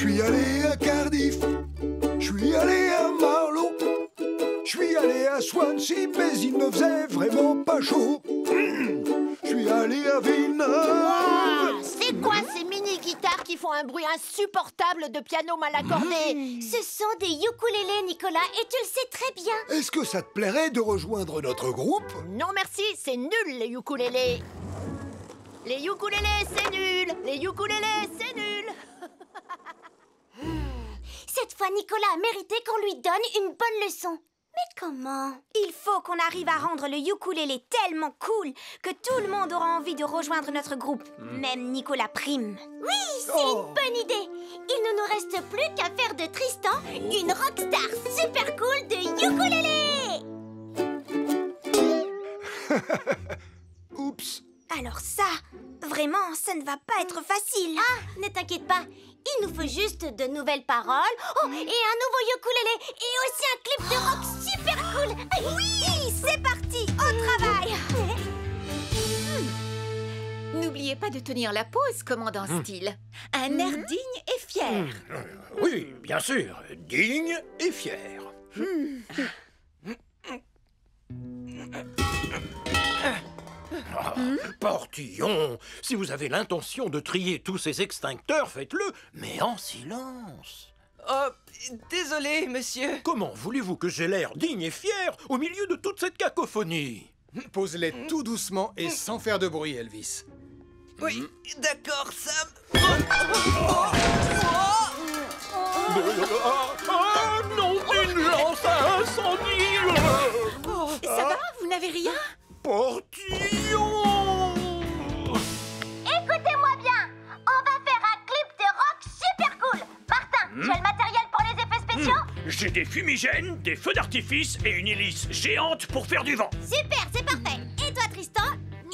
suis allé à Cardiff, je suis allé à Marlow, je suis allé à Swansea, mais il ne faisait vraiment pas chaud. Je suis allé à Villeneuve. C'est quoi ces mini-guitares qui font un bruit insupportable de piano mal accordé? Ce sont des ukulélés, Nicolas, et tu le sais très bien. Est-ce que ça te plairait de rejoindre notre groupe? Non merci, c'est nul les ukulélés. Les ukulélés, c'est nul. Les ukulélés, c'est nul. Cette fois, Nicolas a mérité qu'on lui donne une bonne leçon. Mais comment? Il faut qu'on arrive à rendre le ukulélé tellement cool que tout le monde aura envie de rejoindre notre groupe, même Nicolas Prime. Oui, c'est une bonne idée. Il ne nous reste plus qu'à faire de Tristan une rockstar super cool de ukulélé. Oups. Alors ça, vraiment, ça ne va pas être facile. Ah, ne t'inquiète pas. Il nous faut juste de nouvelles paroles. Oh, et un nouveau ukulélé. Et aussi un clip de rock super cool. Oui, c'est parti, au travail. N'oubliez pas de tenir la pause, commandant Steele. Un air digne et fier. Oui, bien sûr, digne et fier. Portillon, si vous avez l'intention de trier tous ces extincteurs, faites-le, mais en silence. Oh, désolé, monsieur. Comment voulez-vous que j'ai l'air digne et fier au milieu de toute cette cacophonie? Pose-les tout doucement et sans faire de bruit, Elvis. Oui, d'accord, Sam. Ah non, une lance à incendie! Ça va? Vous n'avez rien? Portillon! Écoutez-moi bien. On va faire un clip de rock super cool. Martin, tu as le matériel pour les effets spéciaux? J'ai des fumigènes, des feux d'artifice et une hélice géante pour faire du vent. Super, c'est parfait. Et toi, Tristan?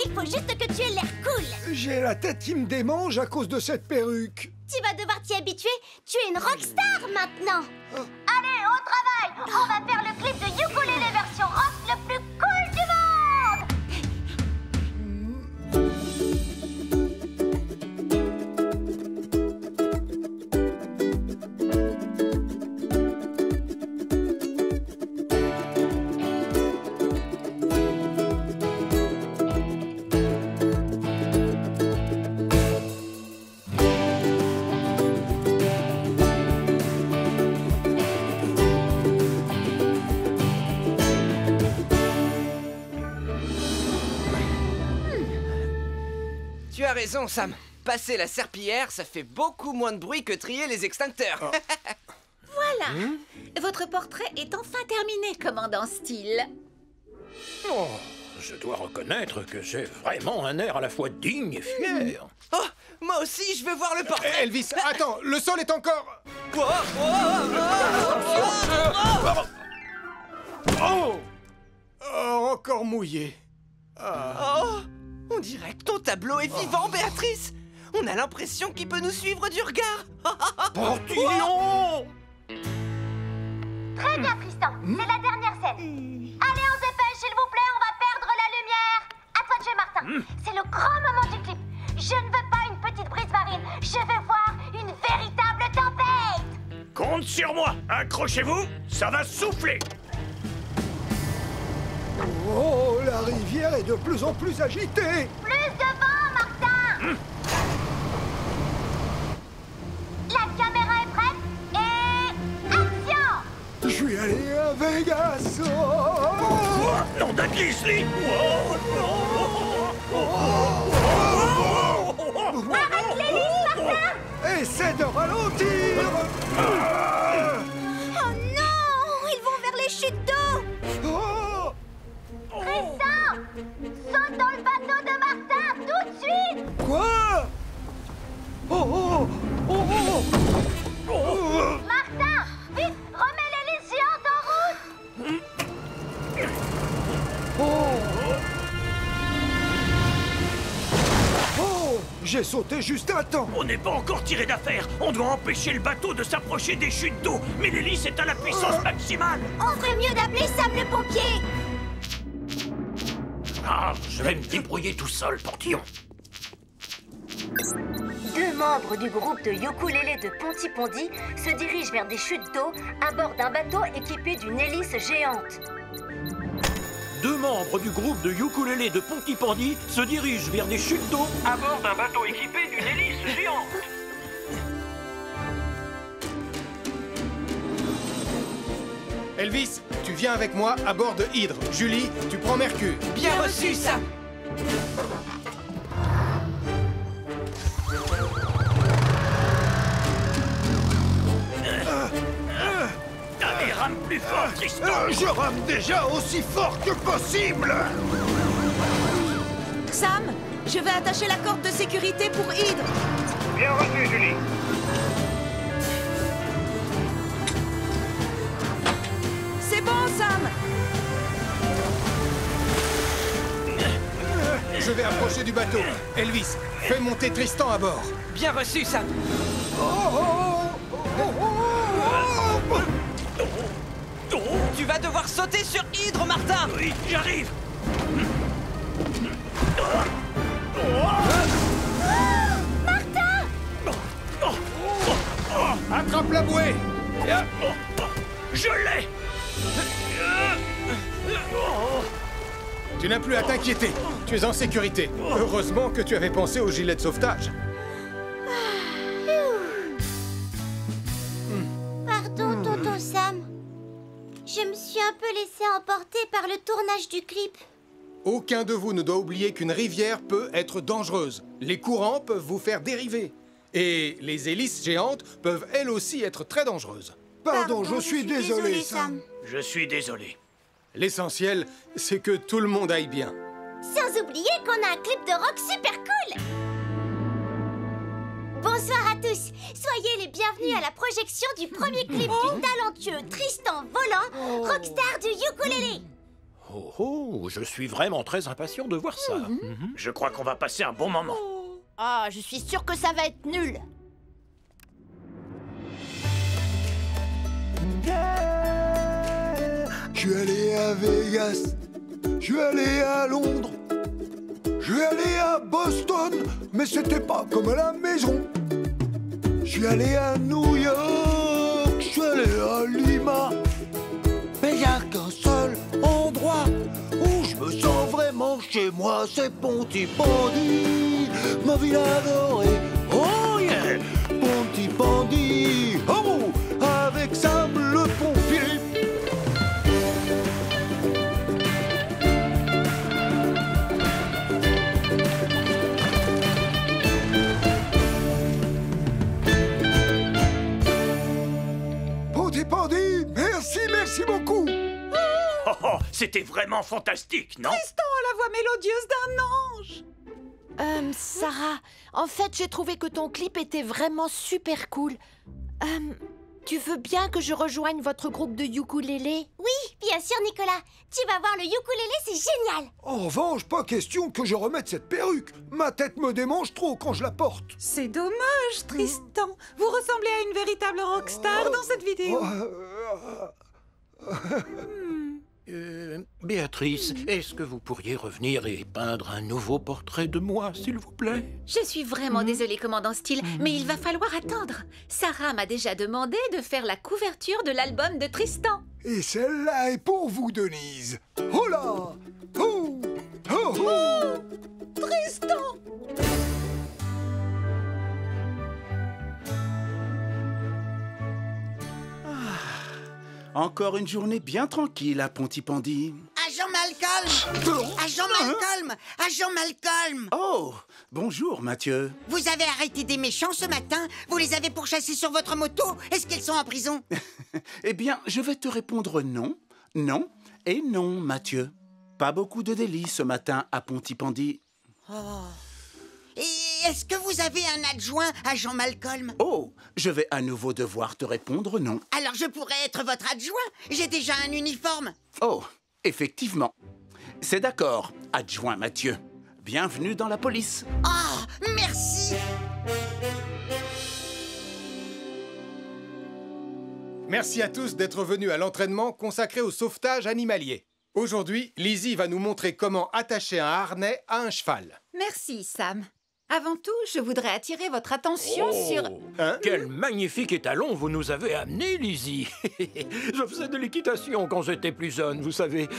Il faut juste que tu aies l'air cool. J'ai la tête qui me démange à cause de cette perruque. Tu vas devoir t'y habituer. Tu es une rockstar maintenant. Allez, au travail. On va faire le clip de ukulélé version rock le plus cool du monde. Tu as raison, Sam. Passer la serpillière, ça fait beaucoup moins de bruit que trier les extincteurs. Voilà. Votre portrait est enfin terminé, commandant Steele. Oh, je dois reconnaître que j'ai vraiment un air à la fois digne et fier. Oh, moi aussi, je veux voir le portrait. Elvis, attends, le sol est encore... Oh, encore mouillé. Oh, on dirait que ton tableau est vivant, Béatrice. On a l'impression qu'il peut nous suivre du regard. Portillon! Très bien, Tristan. C'est la dernière scène. Allez, on se dépêche, s'il vous plaît. On va perdre la lumière. À toi de jouer, Martin. C'est le grand moment du clip. Je ne veux pas une petite brise marine. Je veux voir une véritable tempête. Compte sur moi. Accrochez-vous, ça va souffler. Oh, la rivière est de plus en plus agitée. Plus de vent, Martin. La caméra est prête et... action. Je suis allé à Vegas. Nom d'un Grizzly! Arrête l'hélice, Martin. Essaie de ralentir. Oh non, ils vont vers les chutes d'eau. Oh, Tristan, saute dans le bateau de Martin, tout de suite. quoi? Oh, oh, oh, oh. Martin, vite, remets l'hélice géante en route. Oh, j'ai sauté juste à temps. On n'est pas encore tiré d'affaire. On doit empêcher le bateau de s'approcher des chutes d'eau. Mais l'hélice est à la puissance maximale. On ferait mieux d'appeler Sam le pompier. Ah, je vais me débrouiller tout seul, Portillon. membres du groupe de ukulélé de Pontypondi se dirigent vers des chutes d'eau à bord d'un bateau équipé d'une hélice géante. 2 membres du groupe de ukulélé de Pontypondi se dirigent vers des chutes d'eau à bord d'un bateau équipé d'une hélice géante. Elvis, tu viens avec moi à bord de Hydre. Julie, tu prends Mercure. Bien reçu, Sam. Allez, rame plus fort, Tristan. Je rame déjà aussi fort que possible. Sam, je vais attacher la corde de sécurité pour Hydre. Bien reçu, Julie. C'est bon, Sam. Je vais approcher du bateau. Elvis, fais monter Tristan à bord. Bien reçu, Sam. Tu vas devoir sauter sur Hydre, Martin. Oui, j'arrive. Attrape la bouée. Je l'ai. Tu n'as plus à t'inquiéter. Tu es en sécurité. Heureusement que tu avais pensé au gilet de sauvetage. Pardon, tonton Sam. Je me suis un peu laissée emporter par le tournage du clip. Aucun de vous ne doit oublier qu'une rivière peut être dangereuse. Les courants peuvent vous faire dériver. Et les hélices géantes peuvent elles aussi être très dangereuses. Pardon, je suis désolé, Sam. Je suis désolé. L'essentiel, c'est que tout le monde aille bien. Sans oublier qu'on a un clip de rock super cool. Bonsoir à tous. Soyez les bienvenus à la projection du premier clip du talentueux Tristan Volant, rockstar du ukulélé. Oh oh, je suis vraiment très impatient de voir ça. Je crois qu'on va passer un bon moment. Ah, je suis sûre que ça va être nul. Je suis allé à Vegas, je suis allé à Londres, je suis allé à Boston, mais c'était pas comme à la maison. Je suis allé à New York, je suis allé à Lima, mais y a qu'un seul endroit où je me sens vraiment chez moi, c'est Pontypondi, ma ville adorée. Oh yeah, Pontypondi, oh, avec Sam le pompier. Pontypondi, merci beaucoup. Oh oh, c'était vraiment fantastique, non? Tristan a la voix mélodieuse d'un ange. Sarah, en fait, j'ai trouvé que ton clip était vraiment super cool. Tu veux bien que je rejoigne votre groupe de ukulélé? Oui, bien sûr, Nicolas. Tu vas voir, le ukulélé, c'est génial. En revanche, pas question que je remette cette perruque. Ma tête me démange trop quand je la porte. C'est dommage, Tristan. Vous ressemblez à une véritable rockstar dans cette vidéo. Béatrice, est-ce que vous pourriez revenir et peindre un nouveau portrait de moi, s'il vous plaît? Je suis vraiment désolée, commandant Steele, mais il va falloir attendre. Sarah m'a déjà demandé de faire la couverture de l'album de Tristan. Et celle-là est pour vous, Denise. Oh là! Oh! Oh! Oh! Tristan! Encore une journée bien tranquille à Pontypondi. Agent Malcolm! Agent Malcolm! Agent Malcolm! Oh, bonjour Mathieu. Vous avez arrêté des méchants ce matin? Vous les avez pourchassés sur votre moto? Est-ce qu'ils sont en prison? Eh bien, je vais te répondre non, non et non, Mathieu. Pas beaucoup de délits ce matin à Pontypondi. Oh. Et est-ce que vous avez un adjoint, agent Malcolm? Oh, je vais à nouveau devoir te répondre non. Alors je pourrais être votre adjoint? J'ai déjà un uniforme. Oh, effectivement. C'est d'accord, adjoint Mathieu. Bienvenue dans la police. Oh, merci! Merci à tous d'être venus à l'entraînement consacré au sauvetage animalier. Aujourd'hui, Lizzie va nous montrer comment attacher un harnais à un cheval. Merci, Sam. Avant tout, je voudrais attirer votre attention sur... Hein? Quel magnifique étalon vous nous avez amené, Lizzie. Je faisais de l'équitation quand j'étais plus jeune, vous savez.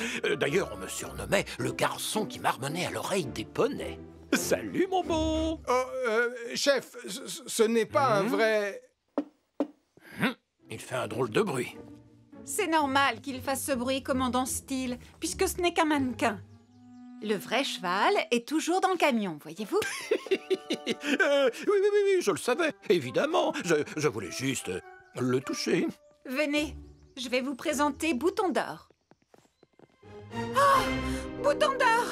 D'ailleurs, on me surnommait le garçon qui marmonnait à l'oreille des poneys. Salut, mon beau. Oh, chef, ce n'est pas un vrai... Il fait un drôle de bruit. C'est normal qu'il fasse ce bruit, commandant Steele, puisque ce n'est qu'un mannequin. Le vrai cheval est toujours dans le camion, voyez-vous? Oui, je le savais, évidemment. Je voulais juste le toucher. Venez, je vais vous présenter Bouton d'Or. Oh! Bouton d'Or!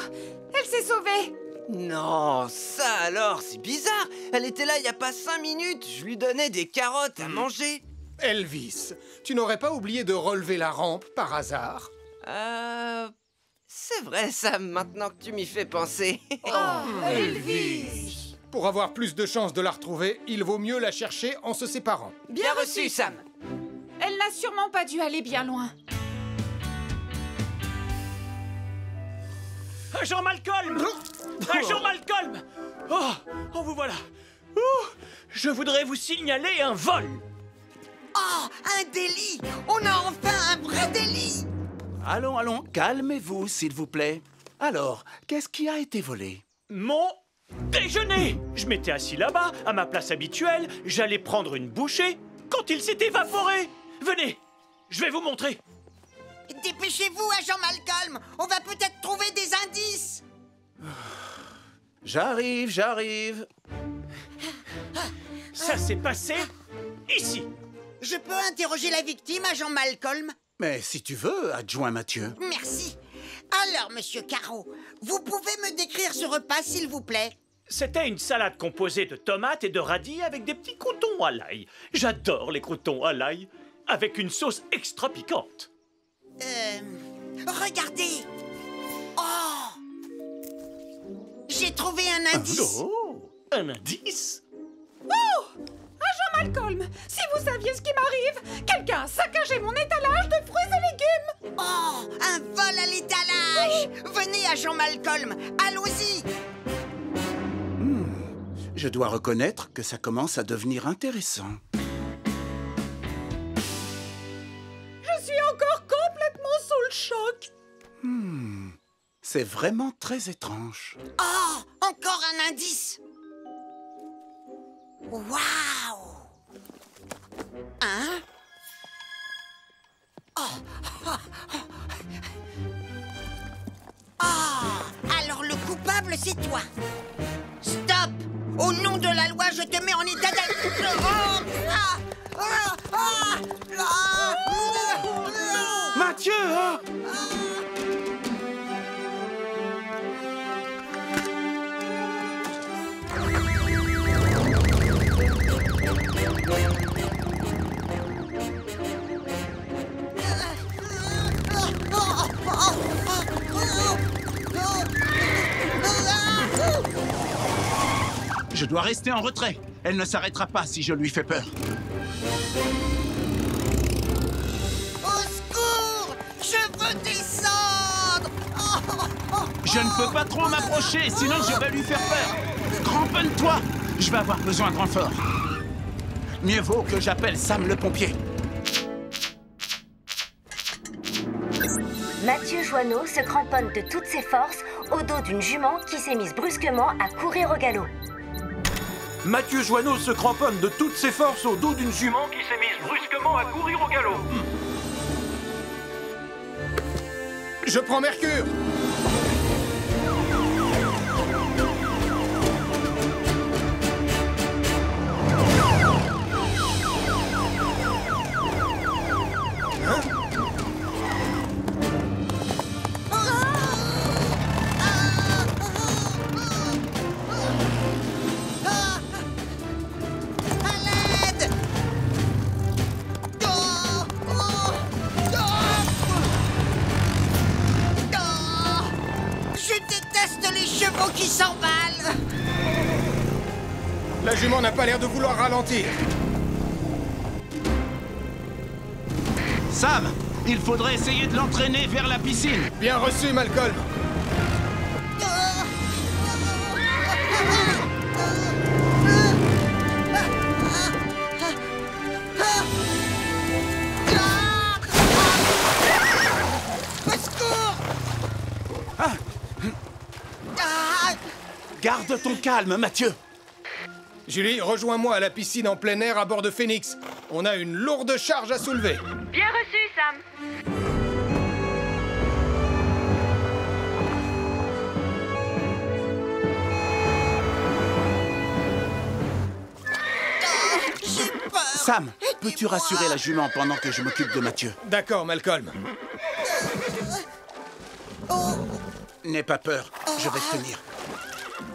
Elle s'est sauvée! Non, ça alors, c'est bizarre. Elle était là il y a pas 5 minutes. Je lui donnais des carottes à manger. Elvis, tu n'aurais pas oublié de relever la rampe par hasard? C'est vrai ça, maintenant que tu m'y fais penser. Elvis! Pour avoir plus de chances de la retrouver, il vaut mieux la chercher en se séparant. Bien reçu, Sam. Elle n'a sûrement pas dû aller bien loin. Agent Malcolm! Agent Malcolm! Oh, vous voilà. Je voudrais vous signaler un vol. Oh, un délit! On a enfin un vrai délit! Allons, calmez-vous, s'il vous plaît. Alors, qu'est-ce qui a été volé? Mon déjeuner! Je m'étais assis là-bas, à ma place habituelle, j'allais prendre une bouchée, quand il s'est évaporé! Venez, je vais vous montrer. Dépêchez-vous, agent Malcolm! On va peut-être trouver des indices! J'arrive. Ça s'est passé ici. Je peux interroger la victime, agent Malcolm? Mais si tu veux, adjoint Mathieu. Merci. Alors, monsieur Caro, vous pouvez me décrire ce repas, s'il vous plaît? C'était une salade composée de tomates et de radis avec des petits croûtons à l'ail. J'adore les croûtons à l'ail, avec une sauce extra piquante. Regardez! Oh! J'ai trouvé un indice! Oh! Un indice? Oh! Agent Malcolm, si vous saviez ce qui m'arrive, quelqu'un a saccagé mon étalage de fruits et légumes! Oh! Un vol à l'étalage! Venez, agent Malcolm, allons-y! Je dois reconnaître que ça commence à devenir intéressant. Je suis encore complètement sous le choc! C'est vraiment très étrange. Oh! Encore un indice! Waouh! Hein? Alors le coupable, c'est toi! Stop! Au nom de la loi, je te mets en état Mathieu, hein? Je dois rester en retrait. Elle ne s'arrêtera pas si je lui fais peur. Au secours! Je veux descendre! Je ne peux pas trop m'approcher, sinon je vais lui faire peur. Cramponne-toi! Je vais avoir besoin de renfort. Mieux vaut que j'appelle Sam le pompier. Mathieu Joanneau se cramponne de toutes ses forces au dos d'une jument qui s'est mise brusquement à courir au galop. Mathieu Joanneau se cramponne de toutes ses forces au dos d'une jument qui s'est mise brusquement à courir au galop. Je prends Mercure! Qui s'emballe! La jument n'a pas l'air de vouloir ralentir. Sam, il faudrait essayer de l'entraîner vers la piscine. Bien reçu, Malcolm. Garde ton calme, Mathieu. Julie, rejoins-moi à la piscine en plein air à bord de Phoenix. On a une lourde charge à soulever. Bien reçu, Sam. Sam, peux-tu rassurer la jument pendant que je m'occupe de Mathieu? D'accord, Malcolm. N'aie pas peur, je vais te tenir.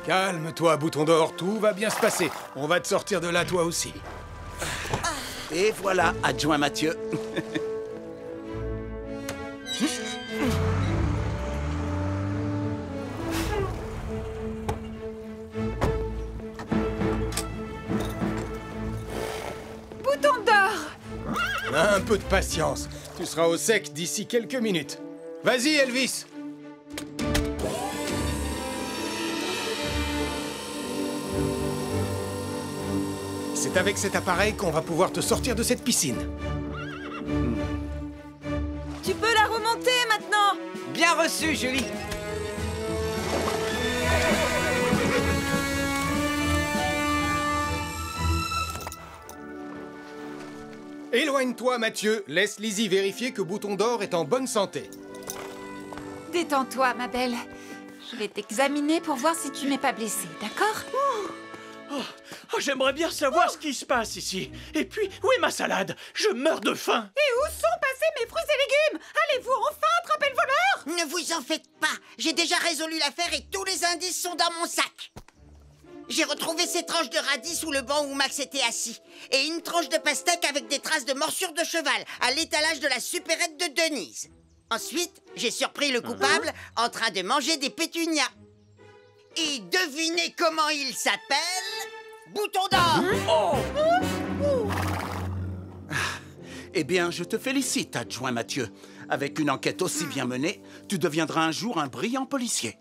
Calme-toi, Bouton d'Or, tout va bien se passer. On va te sortir de là, toi aussi. Et voilà, adjoint Mathieu. Bouton d'Or! Un peu de patience. Tu seras au sec d'ici quelques minutes. Vas-y, Elvis. C'est avec cet appareil qu'on va pouvoir te sortir de cette piscine. Tu peux la remonter maintenant. Bien reçu, Julie. Éloigne-toi, Mathieu. Laisse Lizzie vérifier que Bouton d'Or est en bonne santé. Détends-toi, ma belle. Je vais t'examiner pour voir si tu n'es pas blessée, d'accord? Oh, j'aimerais bien savoir ce qui se passe ici. Et puis, où est ma salade? Je meurs de faim. Et où sont passés mes fruits et légumes? Allez-vous enfin attraper le voleur? Ne vous en faites pas. J'ai déjà résolu l'affaire et tous les indices sont dans mon sac. J'ai retrouvé ces tranches de radis sous le banc où Max était assis. Et une tranche de pastèque avec des traces de morsure de cheval à l'étalage de la supérette de Denise. Ensuite, j'ai surpris le coupable en train de manger des pétunias. Et devinez comment il s'appelle? Bouton d'Or! Eh bien, je te félicite, adjoint Mathieu. Avec une enquête aussi bien menée, tu deviendras un jour un brillant policier.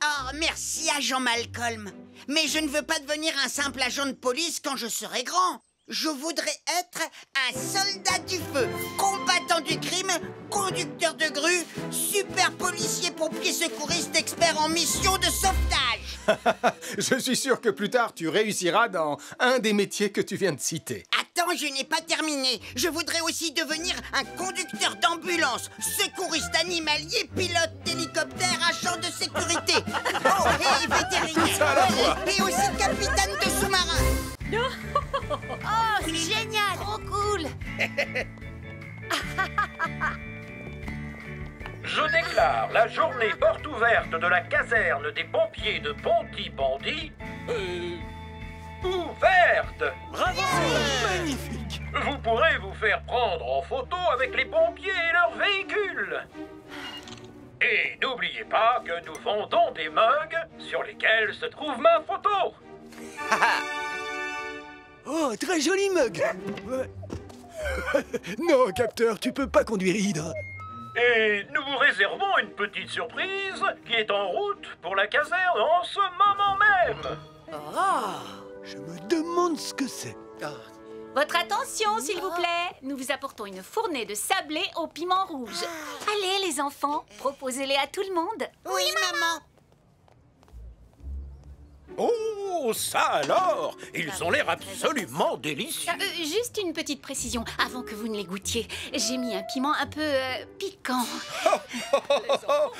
Oh, merci, agent Malcolm. Mais je ne veux pas devenir un simple agent de police quand je serai grand. Je voudrais être un soldat du feu, combattant du crime, conducteur de grue, super policier, pompier, secouriste, expert en mission de sauvetage. Je suis sûr que plus tard, tu réussiras dans un des métiers que tu viens de citer. Attends, je n'ai pas terminé. Je voudrais aussi devenir un conducteur d'ambulance, secouriste animalier, pilote d'hélicoptère, agent de sécurité. Oh, et vétérinaire. Et aussi capitaine de sous-marin. Oh, c'est génial! Trop cool! Je déclare la journée porte ouverte de la caserne des pompiers de Pontypandy ouverte. Bravo! Magnifique! Vous pourrez vous faire prendre en photo avec les pompiers et leurs véhicules. Et n'oubliez pas que nous vendons des mugs sur lesquels se trouve ma photo. Oh, très joli mug. Non, capteur, tu peux pas conduire Hydra. Et nous vous réservons une petite surprise qui est en route pour la caserne en ce moment même. Je me demande ce que c'est. Votre attention, s'il vous plaît. Nous vous apportons une fournée de sablés au piment rouge. Allez, les enfants, proposez-les à tout le monde. Oui, maman. Oh, ça alors! Ils ont l'air absolument délicieux. Juste une petite précision, avant que vous ne les goûtiez. J'ai mis un piment un peu piquant.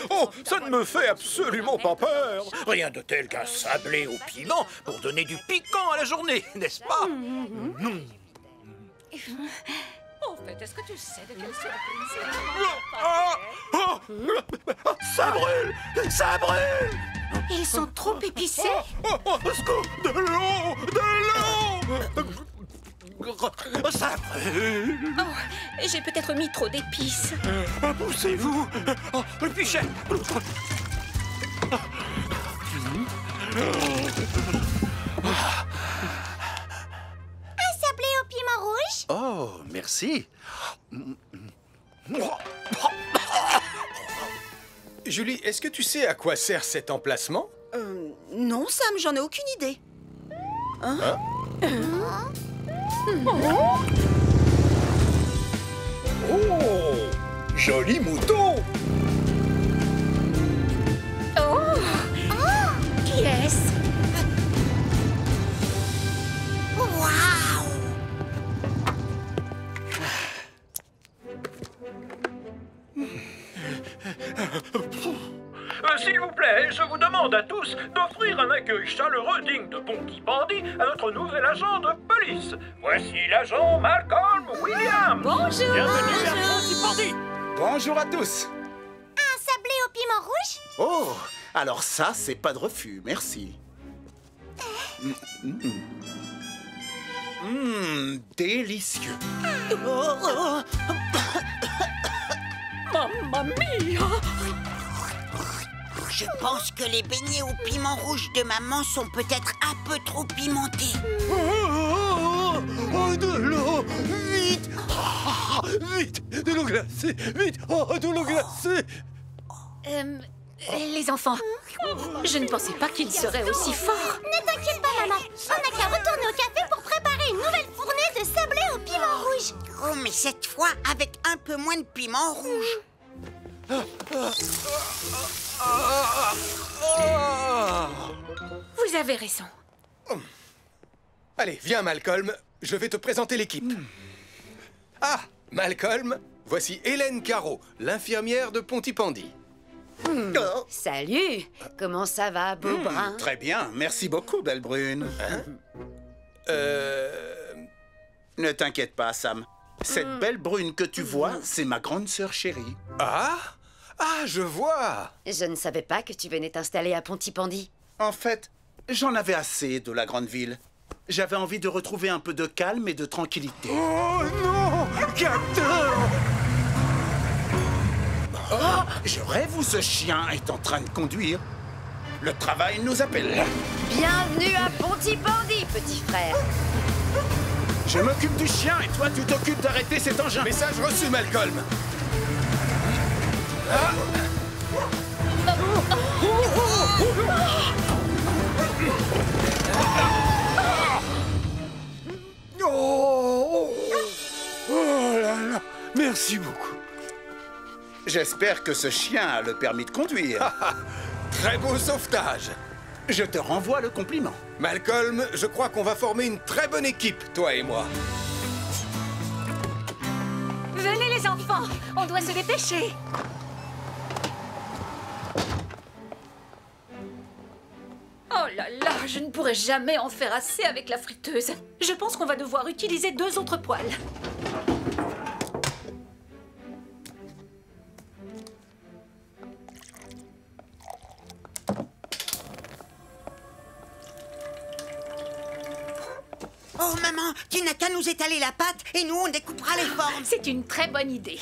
Oh, ça ne me fait absolument pas peur. Rien de tel qu'un sablé au piment pour donner du piquant à la journée, n'est-ce pas? En fait, est-ce que tu sais de quelle surprise Ça brûle! Ça brûle! Ils sont trop épicés. Scoop, de l'eau! De l'eau! Ça brûle! Oh, j'ai peut-être mis trop d'épices. Poussez-vous! Oh, le pichet! Un sablé au piment rouge? Oh, merci! Julie, est-ce que tu sais à quoi sert cet emplacement? Non, Sam, j'en ai aucune idée. Oh, joli mouton. Oh, qui est-ce? Et je vous demande à tous d'offrir un accueil chaleureux digne de Pontypandy à notre nouvel agent de police. Voici l'agent Malcolm Williams. Bonjour. Bienvenue à Pontypandy. Bonjour à tous. Un sablé au piment rouge? Oh, alors ça, c'est pas de refus, merci. Délicieux. Mamma mia! Je pense que les beignets au piment rouge de maman sont peut-être un peu trop pimentés. Oh, de l'eau! Vite! Vite! De l'eau glacée! Vite! Oh, de l'eau glacée! Les enfants, je ne pensais pas qu'il serait aussi fort. Ne t'inquiète pas, maman. On n'a qu'à retourner au café pour préparer une nouvelle fournée de sablé au piment rouge. Oh, mais cette fois avec un peu moins de piment rouge. Vous avez raison. Allez, viens, Malcolm. Je vais te présenter l'équipe. Ah, Malcolm, voici Hélène Caro, l'infirmière de Pontypandy. Salut. Comment ça va, beau brun? Très bien, merci beaucoup, belle brune. Ne t'inquiète pas, Sam. Cette belle brune que tu vois, c'est ma grande sœur chérie. Ah, je vois. Je ne savais pas que tu venais t'installer à Pontypandy. En fait, j'en avais assez de la grande ville. J'avais envie de retrouver un peu de calme et de tranquillité. Oh non! Capteur! Oh, je rêve où ce chien est en train de conduire. Le travail nous appelle. Bienvenue à Pontypandy, petit frère. Je m'occupe du chien et toi, tu t'occupes d'arrêter cet engin. Message reçu, Malcolm. Oh là là! Merci beaucoup. J'espère que ce chien a le permis de conduire. Très beau sauvetage. Je te renvoie le compliment. Malcolm, je crois qu'on va former une très bonne équipe, toi et moi. Venez les enfants, on doit se dépêcher. Oh là là, je ne pourrai jamais en faire assez avec la friteuse. Je pense qu'on va devoir utiliser 2 autres poêles. Oh, maman, tu n'as qu'à nous étaler la pâte et nous, on découpera les formes. C'est une très bonne idée.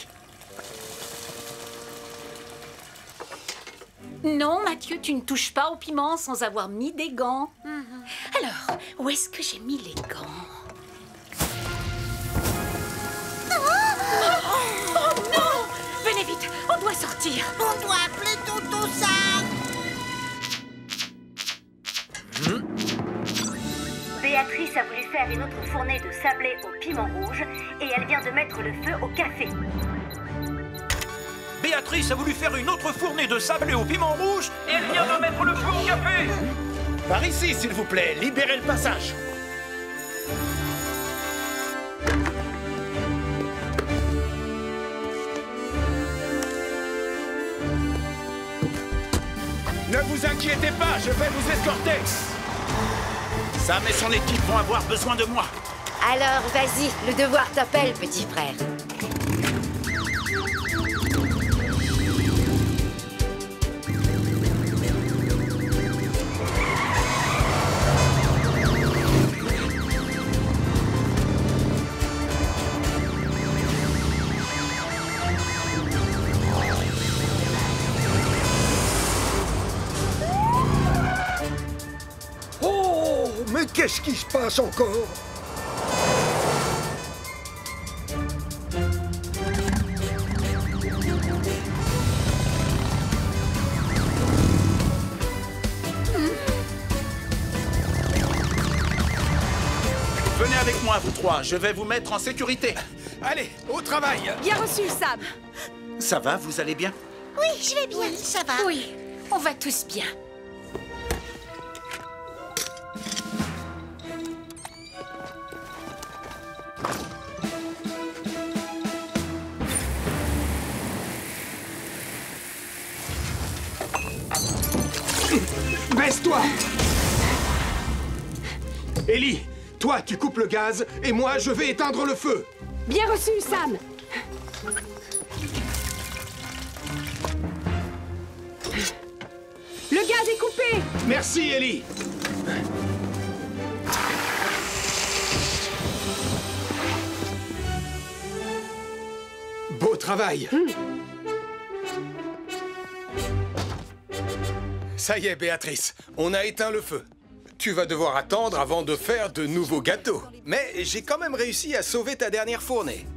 Non, Mathieu, tu ne touches pas au piment sans avoir mis des gants. Alors, où est-ce que j'ai mis les gants? Oh non! Venez vite, on doit sortir. On doit appeler Toto Sam. Béatrice a voulu faire une autre fournée de sablé au piment rouge et elle vient de mettre le feu au café. Béatrice a voulu faire une autre fournée de sablé au piment rouge et elle vient de mettre le feu au café. Par ici, s'il vous plaît, libérez le passage. Ne vous inquiétez pas, je vais vous escorter. Sam et son équipe vont avoir besoin de moi. Alors, vas-y, le devoir t'appelle, petit frère. Mais qu'est-ce qui se passe encore? Venez avec moi, vous trois. Je vais vous mettre en sécurité. Allez, au travail. Bien reçu, Sam. Ça va, vous allez bien? Oui, je vais bien. Oui, ça va. Oui, on va tous bien. Casse-toi! Ellie, toi tu coupes le gaz et moi je vais éteindre le feu. Bien reçu, Sam. Le gaz est coupé. Merci, Ellie. Beau travail. Ça y est, Béatrice, on a éteint le feu. Tu vas devoir attendre avant de faire de nouveaux gâteaux. Mais j'ai quand même réussi à sauver ta dernière fournée.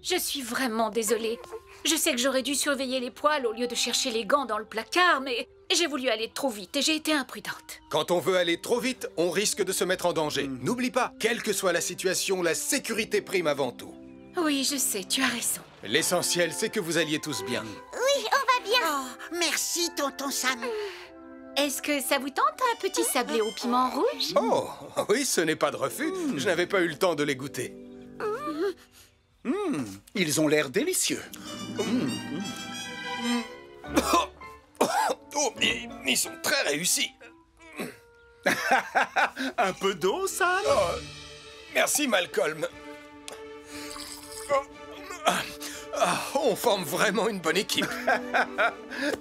Je suis vraiment désolée. Je sais que j'aurais dû surveiller les poêles au lieu de chercher les gants dans le placard, mais j'ai voulu aller trop vite et j'ai été imprudente. Quand on veut aller trop vite, on risque de se mettre en danger. N'oublie pas, quelle que soit la situation, la sécurité prime avant tout. Oui, je sais, tu as raison. L'essentiel, c'est que vous alliez tous bien. Oui, on va bien. Oh, merci, tonton Sam. Est-ce que ça vous tente un petit sablé au piment rouge? Oh, oui, ce n'est pas de refus. Je n'avais pas eu le temps de les goûter. Ils ont l'air délicieux. Oh, ils sont très réussis. Un peu d'eau, Sam? Oh, merci, Malcolm. On forme vraiment une bonne équipe.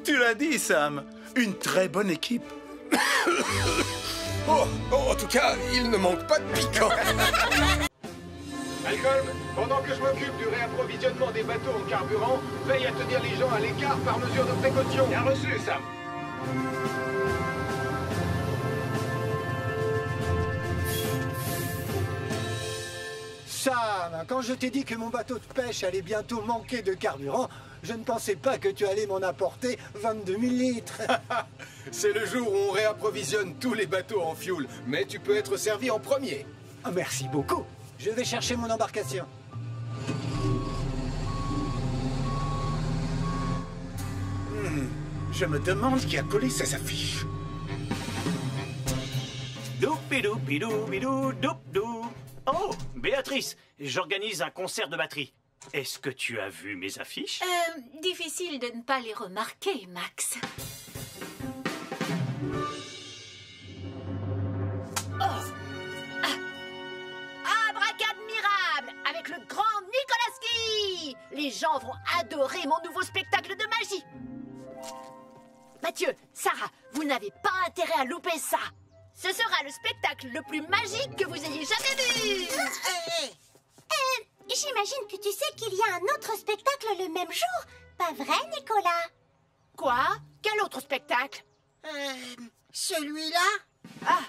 Tu l'as dit, Sam. Une très bonne équipe. En tout cas, il ne manque pas de piquant. Malcolm, pendant que je m'occupe du réapprovisionnement des bateaux en carburant, veille à tenir les gens à l'écart par mesure de précaution. Bien reçu, Sam. Sam, quand je t'ai dit que mon bateau de pêche allait bientôt manquer de carburant, je ne pensais pas que tu allais m'en apporter 22 000 litres. C'est le jour où on réapprovisionne tous les bateaux en fioul, mais tu peux être servi en premier. Merci beaucoup. Je vais chercher mon embarcation. Je me demande qui a collé ces affiches. Doupidou, bidou, bidou, doup, dou. Oh, Béatrice, j'organise un concert de batterie. Est-ce que tu as vu mes affiches? Difficile de ne pas les remarquer, Max. Abracadmirable avec le grand Nicolaski. Les gens vont adorer mon nouveau spectacle de magie. Mathieu, Sarah, vous n'avez pas intérêt à louper ça. Ce sera le spectacle le plus magique que vous ayez jamais vu. J'imagine que tu sais qu'il y a un autre spectacle le même jour. Pas vrai, Nicolas? Quoi? Quel autre spectacle? Celui-là?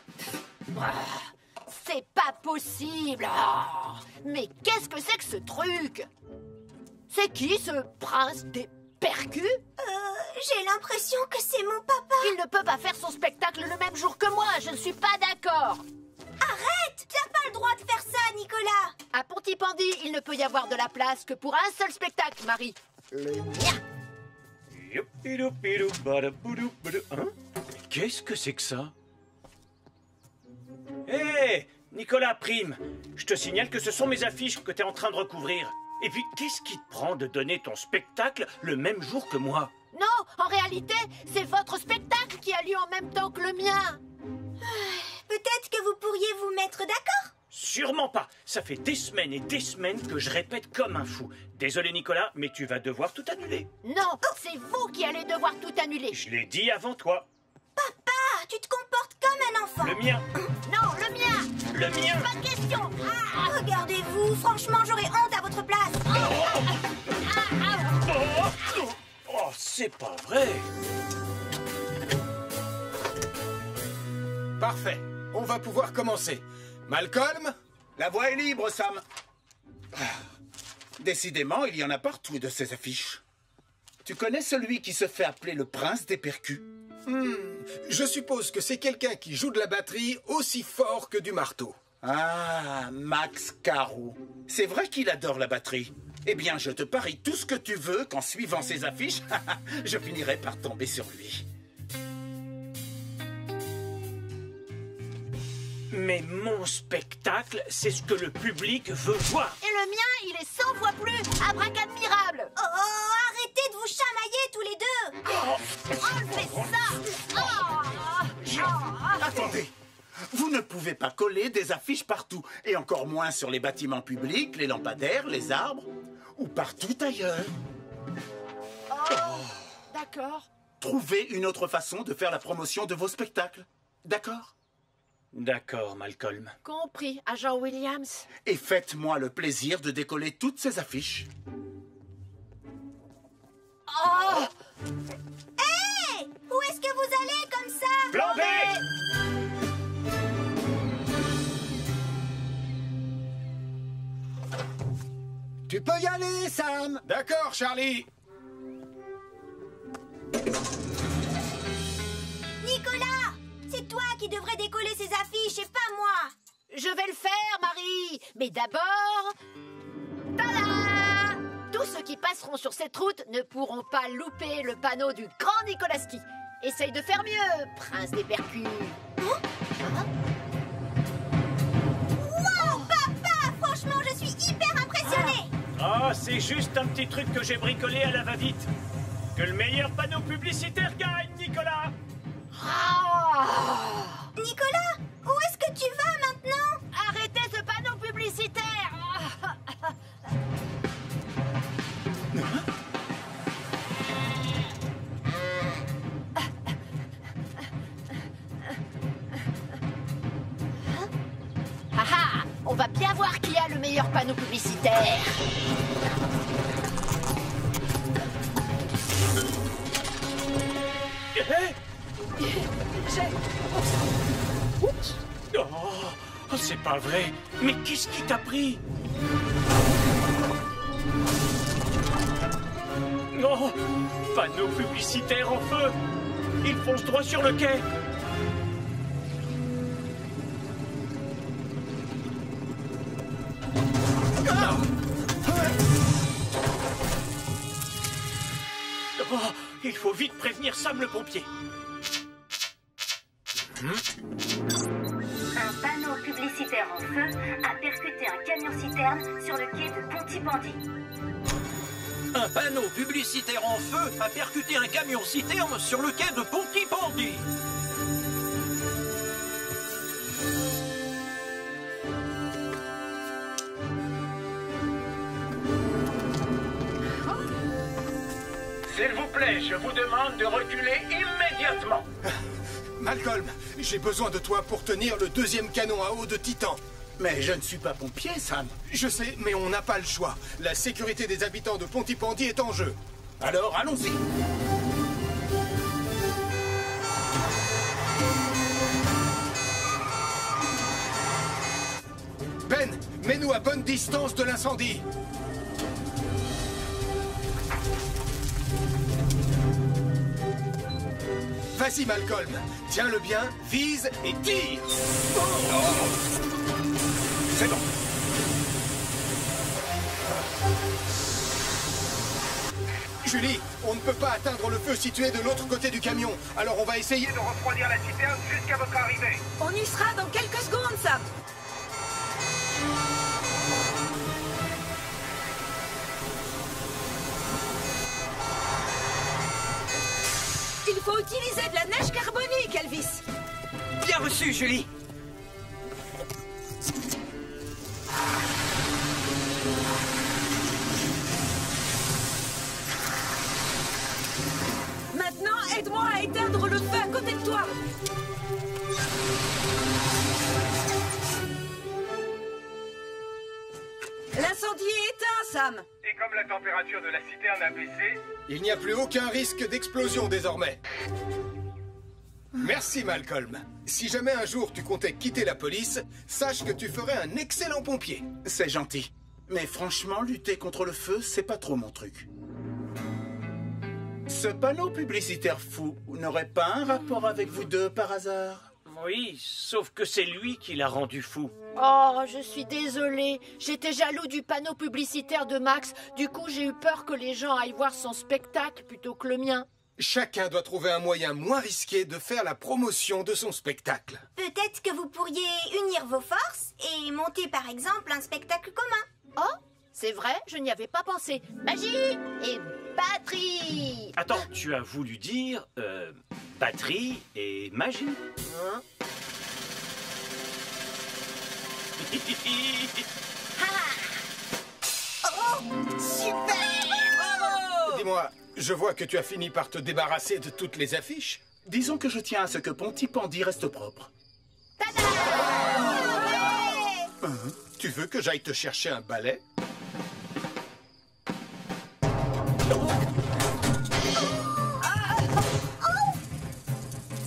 C'est pas possible. Mais qu'est-ce que c'est que ce truc? C'est qui ce prince des percus? J'ai l'impression que c'est mon papa. Il ne peut pas faire son spectacle le même jour que moi. Je ne suis pas d'accord. Arrête! T'as pas le droit de faire ça, Nicolas! À Pontypandy, il ne peut y avoir de la place que pour un seul spectacle, Marie. Le mien. Hein? Qu'est-ce que c'est que ça? Hé, Nicolas Prime, je te signale que ce sont mes affiches que t'es en train de recouvrir. Et puis, qu'est-ce qui te prend de donner ton spectacle le même jour que moi? Non, en réalité, c'est votre spectacle qui a lieu en même temps que le mien. Peut-être que vous pourriez vous mettre d'accord? Sûrement pas. Ça fait des semaines et des semaines que je répète comme un fou. Désolé Nicolas, mais tu vas devoir tout annuler. Non, c'est vous qui allez devoir tout annuler. Je l'ai dit avant toi. Papa, tu te comportes comme un enfant. Le mien. Non, le mien. Le mien. Pas de question. Regardez-vous, franchement, j'aurais honte à votre place. Oh, c'est pas vrai. Parfait. On va pouvoir commencer. Malcolm? La voie est libre, Sam. Décidément, il y en a partout de ces affiches. Tu connais celui qui se fait appeler le prince des percus? Je suppose que c'est quelqu'un qui joue de la batterie aussi fort que du marteau. Ah, Max Carou. C'est vrai qu'il adore la batterie. Eh bien, je te parie tout ce que tu veux qu'en suivant ses affiches, je finirai par tomber sur lui. Mais mon spectacle, c'est ce que le public veut voir. Et le mien, il est 100 fois plus abracadmirable. Oh, arrêtez de vous chamailler tous les deux. Enlevez ça. Attendez. Vous ne pouvez pas coller des affiches partout, et encore moins sur les bâtiments publics, les lampadaires, les arbres, ou partout ailleurs. D'accord. Trouvez une autre façon de faire la promotion de vos spectacles. D'accord? D'accord, Malcolm. Compris, agent Williams. Et faites-moi le plaisir de décoller toutes ces affiches. Oh! Hé! Où est-ce que vous allez comme ça? Plan B! Tu peux y aller, Sam. D'accord, Charlie. Nicolas! C'est toi qui devrais décoller ces affiches et pas moi! Je vais le faire, Marie. Mais d'abord... Tada! Tous ceux qui passeront sur cette route ne pourront pas louper le panneau du grand Nicolaski. Essaye de faire mieux, prince des percus. Wow, papa! Franchement, je suis hyper impressionnée! Oh, c'est juste un petit truc que j'ai bricolé à la va-vite. Que le meilleur panneau publicitaire gagne, Nicolas! Nicolas, où est-ce que tu vas maintenant? Arrêtez ce panneau publicitaire! On va bien voir qui a le meilleur panneau publicitaire. Oh, c'est pas vrai. Mais qu'est-ce qui t'a pris? Oh, panneau publicitaire en feu. Il fonce droit sur le quai. Oh, il faut vite prévenir Sam le pompier. Un panneau publicitaire en feu a percuté un camion-citerne sur le quai de Pontypandy. Un panneau publicitaire en feu a percuté un camion-citerne sur le quai de Pontypandy. S'il vous plaît, je vous demande de reculer immédiatement. Malcolm, j'ai besoin de toi pour tenir le deuxième canon à eau de Titan. Mais je ne suis pas pompier, Sam. Je sais, mais on n'a pas le choix. La sécurité des habitants de Pontypandy est en jeu. Alors, allons-y. Ben, mets-nous à bonne distance de l'incendie. Vas-y, Malcolm. Tiens-le bien, vise et tire. C'est bon. Julie, on ne peut pas atteindre le feu situé de l'autre côté du camion. Alors on va essayer de refroidir la citerne jusqu'à votre arrivée. On y sera dans quelques secondes, Sam. Il faut utiliser de la neige carbonique, Elvis. Bien reçu, Julie. Maintenant, aide-moi à éteindre le feu à côté de toi. L'incendie est éteint, Sam. Et comme la température de la citerne a baissé, Il n'y a plus aucun risque d'explosion désormais. Merci, Malcolm. Si jamais un jour tu comptais quitter la police, sache que tu ferais un excellent pompier. C'est gentil. Mais franchement, lutter contre le feu, c'est pas trop mon truc. Ce panneau publicitaire fou n'aurait pas un rapport avec vous deux par hasard? oui, sauf que c'est lui qui l'a rendu fou. Oh, je suis désolée. J'étais jaloux du panneau publicitaire de Max. Du coup, j'ai eu peur que les gens aillent voir son spectacle plutôt que le mien. Chacun doit trouver un moyen moins risqué de faire la promotion de son spectacle. Peut-être que vous pourriez unir vos forces et monter par exemple un spectacle commun. Oh, c'est vrai, je n'y avais pas pensé. Magie et batterie. Attends, tu as voulu dire batterie et magie? Hein? Oh, super! Bravo! Dis-moi, je vois que tu as fini par te débarrasser de toutes les affiches. Disons que je tiens à ce que Pontypandy reste propre. Tu veux que j'aille te chercher un balai?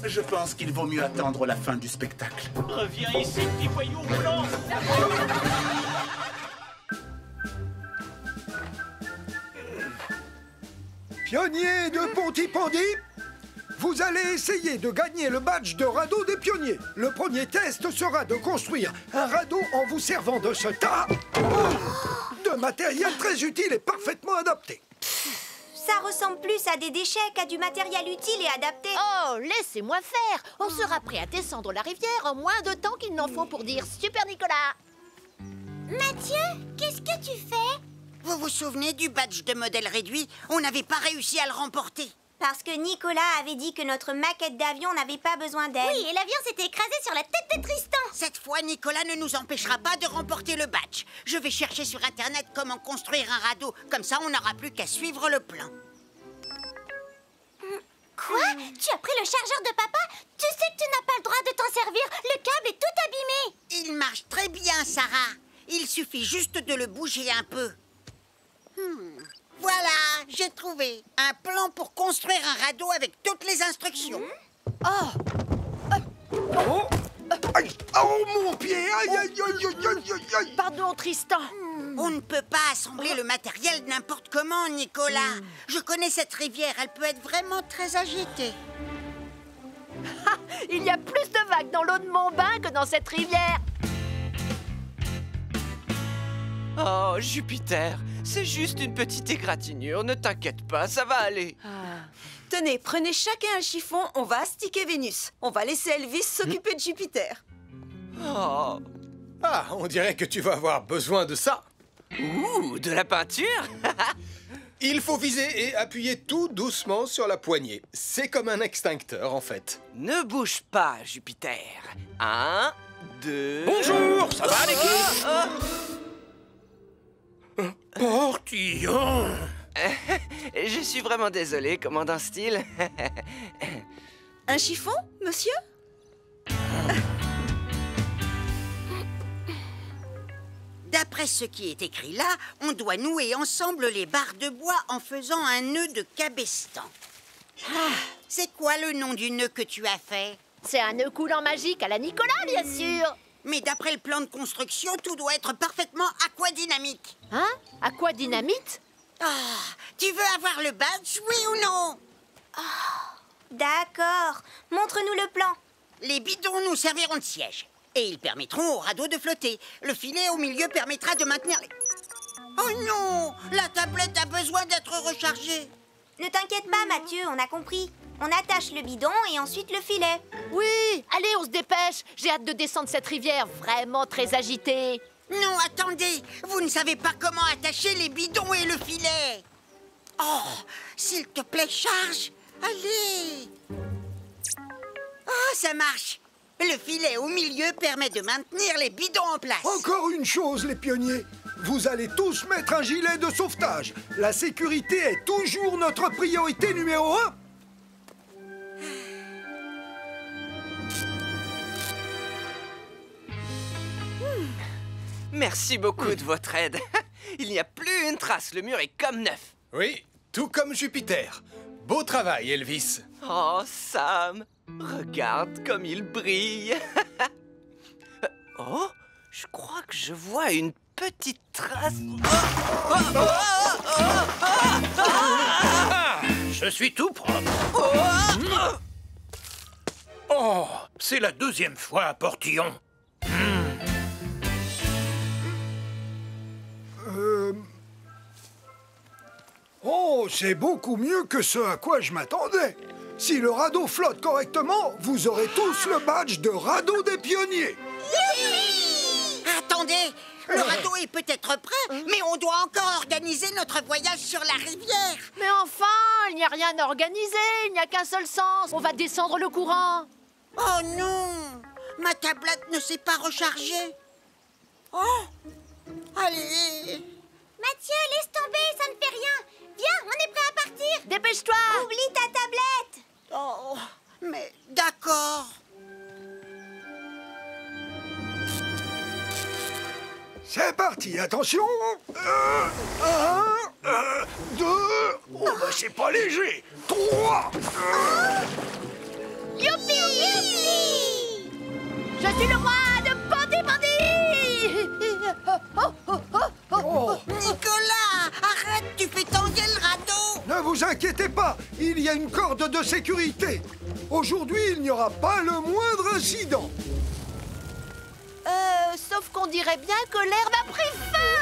Je pense qu'il vaut mieux attendre la fin du spectacle. Reviens ici, petit voyou roulant. Pionniers de Pontypandy, vous allez essayer de gagner le badge de radeau des pionniers. Le premier test sera de construire un radeau en vous servant de ce tas de matériel très utile et parfaitement adapté. Ça ressemble plus à des déchets qu'à du matériel utile et adapté. Oh, laissez-moi faire. On sera prêt à descendre la rivière en moins de temps qu'il n'en faut pour dire Super Nicolas. Mathieu, qu'est-ce que tu fais? Vous vous souvenez du badge de modèle réduit? On n'avait pas réussi à le remporter. Parce que Nicolas avait dit que notre maquette d'avion n'avait pas besoin d'aide. Oui, et l'avion s'était écrasé sur la tête de Tristan. Cette fois, Nicolas ne nous empêchera pas de remporter le badge. Je vais chercher sur Internet comment construire un radeau. Comme ça, on n'aura plus qu'à suivre le plan. Quoi? Tu as pris le chargeur de papa? Tu sais que tu n'as pas le droit de t'en servir. Le câble est tout abîmé. Il marche très bien, Sarah. Il suffit juste de le bouger un peu. Voilà, j'ai trouvé un plan pour construire un radeau avec toutes les instructions. Oh, aïe, oh mon pied! Aïe, aïe, aïe, aïe, aïe, aïe. Pardon, Tristan. On ne peut pas assembler le matériel n'importe comment, Nicolas. Je connais cette rivière, elle peut être vraiment très agitée. Il y a plus de vagues dans l'eau de mon bain que dans cette rivière. Oh, Jupiter, c'est juste une petite égratignure, ne t'inquiète pas, ça va aller. Tenez, prenez chacun un chiffon, on va astiquer Vénus. On va laisser Elvis s'occuper de Jupiter. Oh. Ah, on dirait que tu vas avoir besoin de ça. Ouh, de la peinture. Il faut viser et appuyer tout doucement sur la poignée. C'est comme un extincteur, en fait. Ne bouge pas, Jupiter. 1, 2... Bonjour, ça va l'équipe? Portillon. Je suis vraiment désolé, commandant Steele. Un chiffon, monsieur? D'après ce qui est écrit là, on doit nouer ensemble les barres de bois en faisant un nœud de cabestan. C'est quoi le nom du nœud que tu as fait? C'est un nœud coulant magique à la Nicolas, bien sûr. Mais d'après le plan de construction, tout doit être parfaitement aquadynamique. Hein? Aquadynamite? Tu veux avoir le badge, oui ou non? D'accord. Montre-nous le plan. Les bidons nous serviront de siège. Et ils permettront au radeau de flotter. Le filet au milieu permettra de maintenir les... Oh non! La tablette a besoin d'être rechargée. Ne t'inquiète pas, Mathieu, on a compris. On attache le bidon et ensuite le filet. Oui, allez, on se dépêche. J'ai hâte de descendre cette rivière vraiment très agitée. Non, attendez. Vous ne savez pas comment attacher les bidons et le filet. Oh, s'il te plaît, charge. Allez. Oh, ça marche. Le filet au milieu permet de maintenir les bidons en place. Encore une chose, les pionniers. Vous allez tous mettre un gilet de sauvetage. La sécurité est toujours notre priorité numéro 1. Merci beaucoup de votre aide. Il n'y a plus une trace, le mur est comme neuf. Oui, tout comme Jupiter. Beau travail, Elvis. Oh, Sam, regarde comme il brille. Oh, je crois que je vois une petite trace. Je suis tout propre. Oh, c'est la deuxième fois à Portillon. Oh, c'est beaucoup mieux que ce à quoi je m'attendais. Si le radeau flotte correctement, vous aurez tous le badge de radeau des pionniers. Attendez, le radeau est peut-être prêt, mais on doit encore organiser notre voyage sur la rivière. Mais enfin, il n'y a rien à organiser, il n'y a qu'un seul sens. On va descendre le courant. Oh non, ma tablette ne s'est pas rechargée. Oh, allez. Mathieu, laisse tomber, ça ne fait rien. Viens, on est prêt à partir. Dépêche-toi. Oublie ta tablette. Oh, mais d'accord. C'est parti, attention. 1, 2, oh bah c'est pas léger. 3. Youpi, youpi. Je suis le roi de Ponty-Pondy. Nicolas, arrête, tu fais tanguer le radeau. Ne vous inquiétez pas, il y a une corde de sécurité. Aujourd'hui, il n'y aura pas le moindre incident. Sauf qu'on dirait bien que l'herbe a pris feu.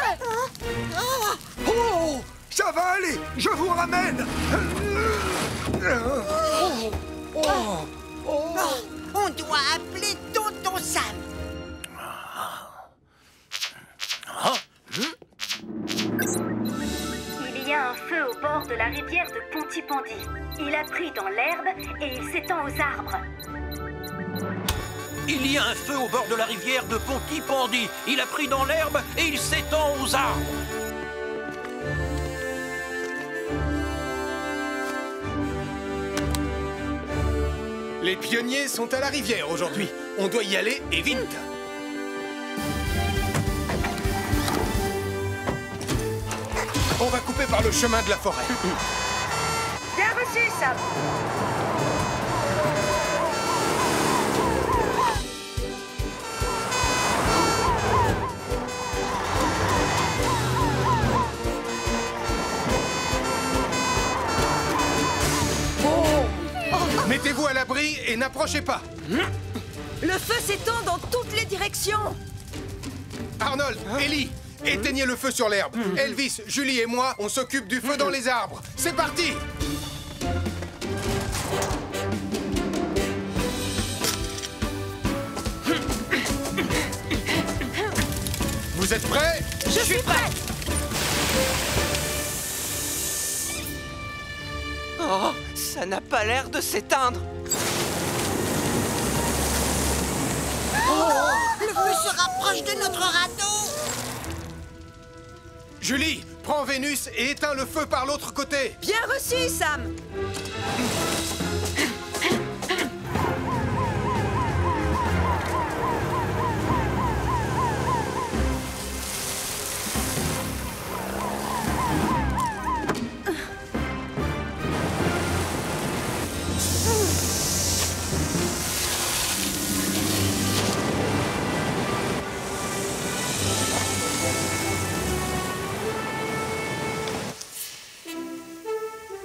Oh, ça va aller, je vous ramène. On doit appeler Tonton Sam. Il y a un feu au bord de la rivière de Ponty-Pondy. Il a pris dans l'herbe et il s'étend aux arbres. Il y a un feu au bord de la rivière de Ponty-Pondy. Il a pris dans l'herbe et il s'étend aux arbres. Les pionniers sont à la rivière aujourd'hui. On doit y aller et vite. On va couper par le chemin de la forêt. Bien reçu, Sam. Mettez-vous à l'abri et n'approchez pas. Le feu s'étend dans toutes les directions. Arnold, Ellie, éteignez le feu sur l'herbe. Elvis, Julie et moi, on s'occupe du feu dans les arbres. C'est parti. Vous êtes prêts? Je suis prête. Oh, ça n'a pas l'air de s'éteindre. Le feu se rapproche de notre radeau. Julie, prends Vénus et éteins le feu par l'autre côté. Bien reçu, Sam.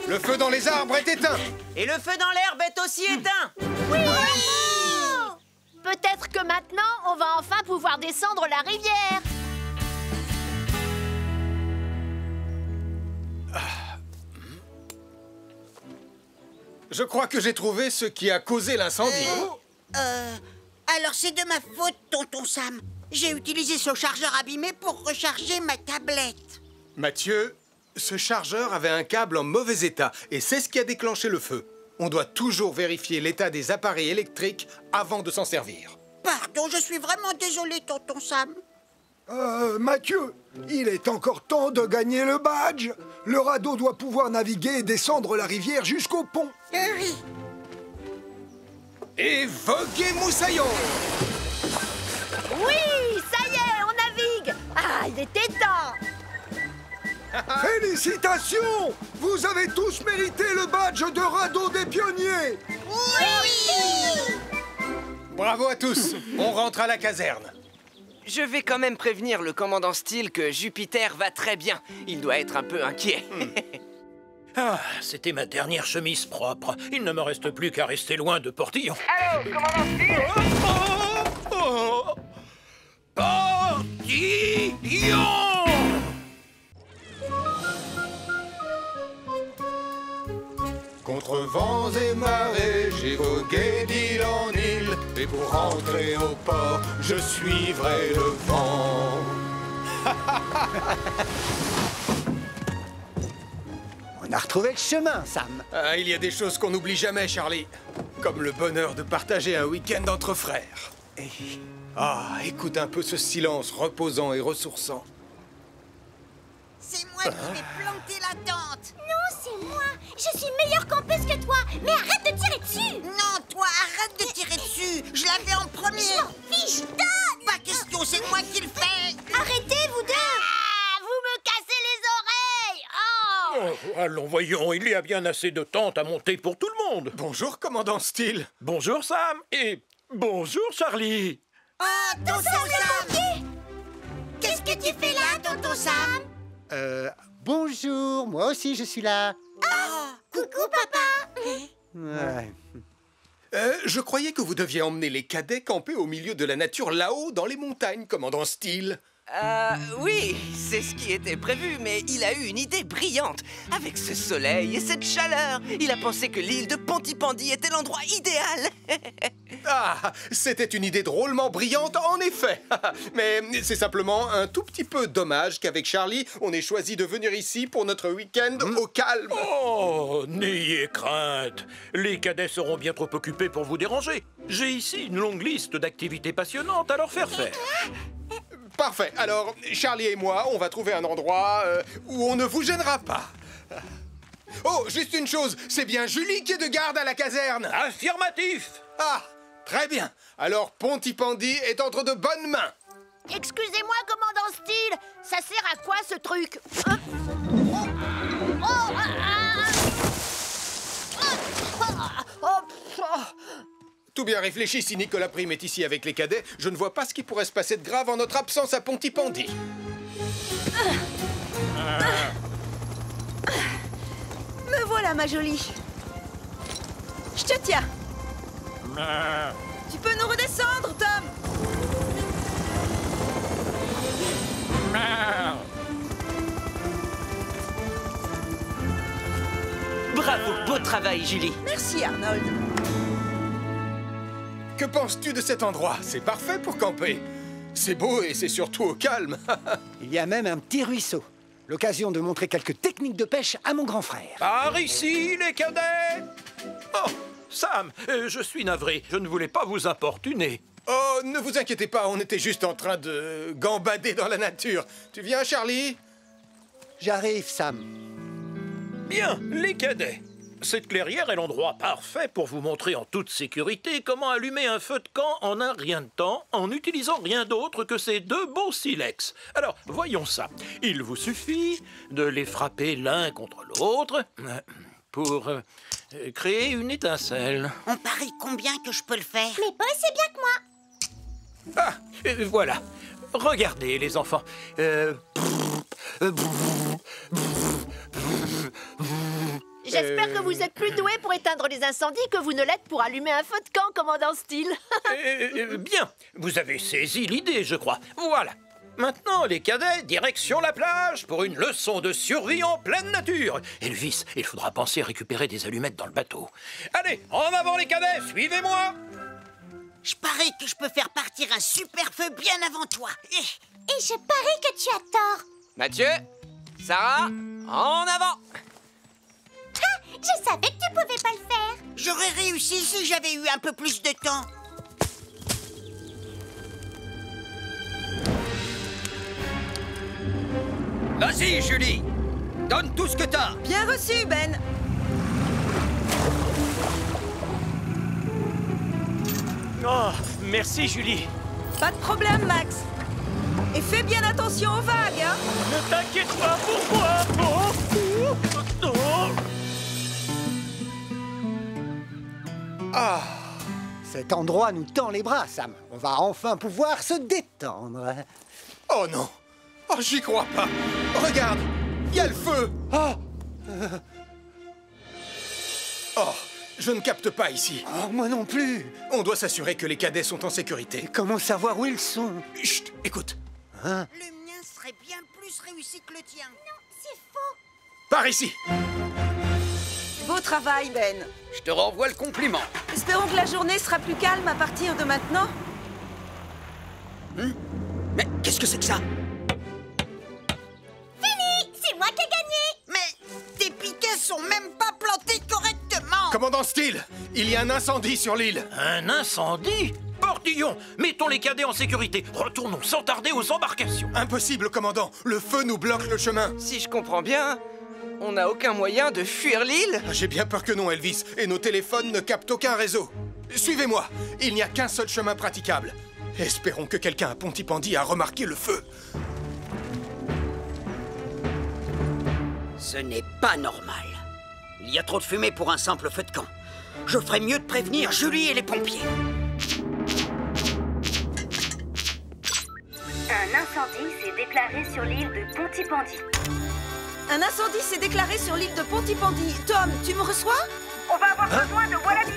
Le feu dans les arbres est éteint. Et le feu dans l'herbe est aussi éteint. Oui. Peut-être que maintenant, on va enfin pouvoir descendre la rivière. Je crois que j'ai trouvé ce qui a causé l'incendie. Alors c'est de ma faute, Tonton Sam. J'ai utilisé ce chargeur abîmé pour recharger ma tablette. Mathieu, ce chargeur avait un câble en mauvais état et c'est ce qui a déclenché le feu. On doit toujours vérifier l'état des appareils électriques avant de s'en servir. Pardon, je suis vraiment désolé, Tonton Sam. Mathieu, il est encore temps de gagner le badge. Le radeau doit pouvoir naviguer et descendre la rivière jusqu'au pont. Oui. Et voguez moussaillon. Oui, ça y est, on navigue. Ah, il était temps. Félicitations! Vous avez tous mérité le badge de radeau des pionniers. Oui. Bravo à tous. On rentre à la caserne. Je vais quand même prévenir le commandant Steele que Jupiter va très bien. Il doit être un peu inquiet. Ah, c'était ma dernière chemise propre. Il ne me reste plus qu'à rester loin de Portillon. Allô, commandant Steele? Portillon! Contre vents et marées, j'ai vogué d'île en île. Et pour rentrer au port, je suivrai le vent. On a retrouvé le chemin, Sam. Ah, il y a des choses qu'on n'oublie jamais, Charlie. Comme le bonheur de partager un week-end entre frères. Ah, écoute un peu ce silence reposant et ressourçant. C'est moi qui vais planter la tente. Non, c'est moi. Je suis meilleure campeuse que toi. Mais arrête de tirer dessus. Non, toi, arrête de tirer dessus. Je l'avais en premier. Je m'en fiche, donne. Pas question, c'est moi qui le fais. Arrêtez, vous deux. Ah, vous me cassez les oreilles. Oh. Oh, allons, voyons, il y a bien assez de tentes à monter pour tout le monde. Bonjour, commandant Steele. Bonjour, Sam. Et bonjour, Charlie. Oh, tonton Sam. Qu'est-ce que tu fais là, tonton Sam? Bonjour, moi aussi je suis là. Oh, coucou, papa. Ouais. Je croyais que vous deviez emmener les cadets camper au milieu de la nature là-haut dans les montagnes, commandant Steele. Oui, c'est ce qui était prévu, mais il a eu une idée brillante. Avec ce soleil et cette chaleur, il a pensé que l'île de Pontypandy était l'endroit idéal. Ah, c'était une idée drôlement brillante, en effet. Mais c'est simplement un tout petit peu dommage qu'avec Charlie, on ait choisi de venir ici pour notre week-end au calme. Oh, n'ayez crainte. Les cadets seront bien trop occupés pour vous déranger. J'ai ici une longue liste d'activités passionnantes à leur faire faire. Parfait. Alors, Charlie et moi, on va trouver un endroit où on ne vous gênera pas. Oh, juste une chose, c'est bien Julie qui est de garde à la caserne. Affirmatif. Ah, très bien. Alors, Pontypandy est entre de bonnes mains. Excusez-moi, commandant Steele. Ça sert à quoi, ce truc? Tout bien réfléchi, si Nicolas Prime est ici avec les cadets, je ne vois pas ce qui pourrait se passer de grave en notre absence à Pontypandy. Me voilà, ma jolie. Je te tiens. Tu peux nous redescendre, Tom? Bravo, beau travail, Julie. Merci, Arnold. Que penses-tu de cet endroit? C'est parfait pour camper. C'est beau et c'est surtout au calme. Il y a même un petit ruisseau. L'occasion de montrer quelques techniques de pêche à mon grand frère. Par ici, les cadets. Oh, Sam, je suis navré. Je ne voulais pas vous importuner. Oh, ne vous inquiétez pas, on était juste en train de gambader dans la nature. Tu viens, Charlie? J'arrive, Sam. Bien, les cadets. Cette clairière est l'endroit parfait pour vous montrer en toute sécurité comment allumer un feu de camp en un rien de temps en n'utilisant rien d'autre que ces deux beaux silex. Alors, voyons ça. Il vous suffit de les frapper l'un contre l'autre pour créer une étincelle. On parie combien que je peux le faire? Mais pas aussi bien que moi. Ah, voilà. Regardez, les enfants. J'espère que vous êtes plus doué pour éteindre les incendies que vous ne l'êtes pour allumer un feu de camp, commandant Steele. Bien, vous avez saisi l'idée, je crois. Voilà. Maintenant, les cadets, direction la plage pour une leçon de survie en pleine nature. Elvis, il faudra penser à récupérer des allumettes dans le bateau. Allez, en avant les cadets, suivez-moi. Je parie que je peux faire partir un super feu bien avant toi. Et je parie que tu as tort. Mathieu, Sarah, en avant. Je savais que tu pouvais pas le faire. J'aurais réussi si j'avais eu un peu plus de temps. Vas-y, Julie. Donne tout ce que t'as. Bien reçu, Ben. Oh, merci, Julie. Pas de problème, Max. Et fais bien attention aux vagues, hein. Ne t'inquiète pas pour moi. Ah, cet endroit nous tend les bras, Sam. On va enfin pouvoir se détendre. Oh non. Oh, j'y crois pas. Regarde, il y a le feu. Oh, je ne capte pas ici. Oh, moi non plus. On doit s'assurer que les cadets sont en sécurité. Comment savoir où ils sont? Chut, écoute. Hein? Le mien serait bien plus réussi que le tien. Non, c'est faux. Par ici. Beau travail, Ben. Je te renvoie le compliment. Espérons que la journée sera plus calme à partir de maintenant. Mais qu'est-ce que c'est que ça? Steel, il y a un incendie sur l'île. Un incendie? Portillon, mettons les cadets en sécurité. Retournons sans tarder aux embarcations. Impossible, commandant. Le feu nous bloque le chemin. Si je comprends bien, on n'a aucun moyen de fuir l'île? J'ai bien peur que non, Elvis. Et nos téléphones ne captent aucun réseau. Suivez-moi. Il n'y a qu'un seul chemin praticable. Espérons que quelqu'un à Pontypandy a remarqué le feu. Ce n'est pas normal. Il y a trop de fumée pour un simple feu de camp. Je ferais mieux de prévenir Julie et les pompiers. Un incendie s'est déclaré sur l'île de Pontypandy. Un incendie s'est déclaré sur l'île de Pontypandy. Tom, tu me reçois? On va avoir besoin de Wallaby 2.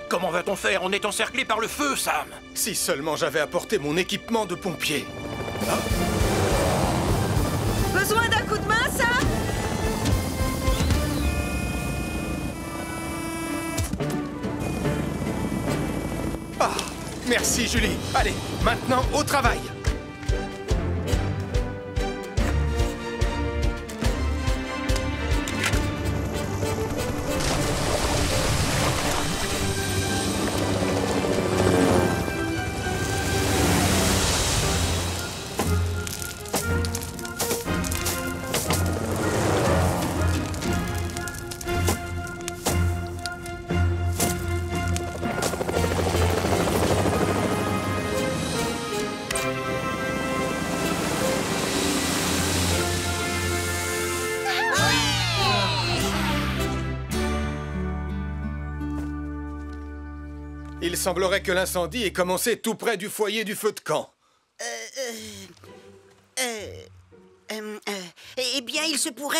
Comment va-t-on faire? On est encerclé par le feu, Sam. Si seulement j'avais apporté mon équipement de pompier. Besoin d'un coup de main, Sam? Ah, merci Julie. Allez, maintenant au travail. Il semblerait que l'incendie ait commencé tout près du foyer du feu de camp. Eh bien, il se pourrait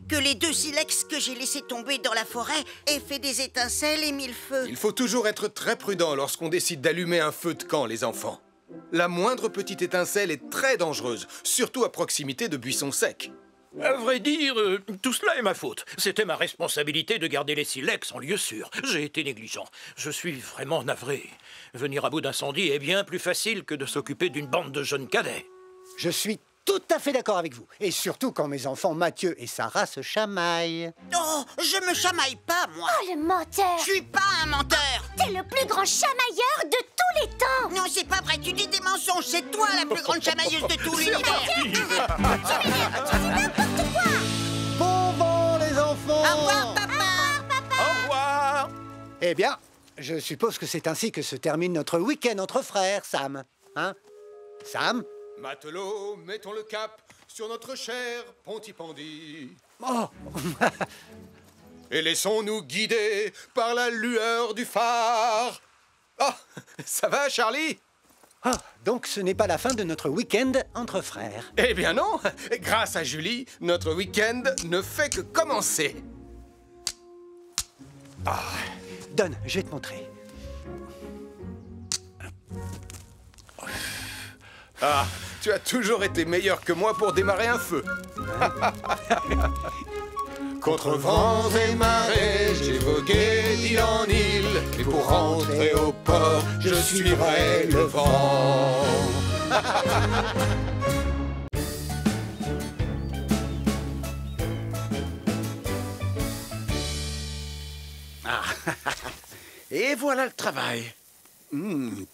que les 2 silex que j'ai laissés tomber dans la forêt aient fait des étincelles et mis le feu. Il faut toujours être très prudent lorsqu'on décide d'allumer un feu de camp, les enfants. La moindre petite étincelle est très dangereuse, surtout à proximité de buissons secs. À vrai dire, tout cela est ma faute. C'était ma responsabilité de garder les silex en lieu sûr. J'ai été négligent. Je suis vraiment navré. Venir à bout d'incendie est bien plus facile que de s'occuper d'une bande de jeunes cadets. Je suis tout à fait d'accord avec vous. Et surtout quand mes enfants Mathieu et Sarah se chamaillent. Oh, je me chamaille pas, moi. Oh, le menteur. Je suis pas un menteur. T'es le plus grand chamailleur de tous les temps. Non, c'est pas vrai, tu dis des mensonges. C'est toi la plus grande chamailleuse de tout l'univers. Tu dis n'importe quoi. Bon vent, les enfants. Au revoir, papa. Au revoir. Eh bien, je suppose que c'est ainsi que se termine notre week-end entre frères, Sam. Hein? Sam? Matelots, mettons le cap sur notre cher Pontypandy. Oh. Et laissons-nous guider par la lueur du phare. Ah, ça va, Charlie? Ah, donc ce n'est pas la fin de notre week-end entre frères. Eh bien non. Grâce à Julie, notre week-end ne fait que commencer. Ah. Donne, je vais te montrer. Ah, tu as toujours été meilleur que moi pour démarrer un feu. Contre vents et marées, j'ai vogué d'île en île. Et pour rentrer au port, je suivrai le vent. Ah. Et voilà le travail.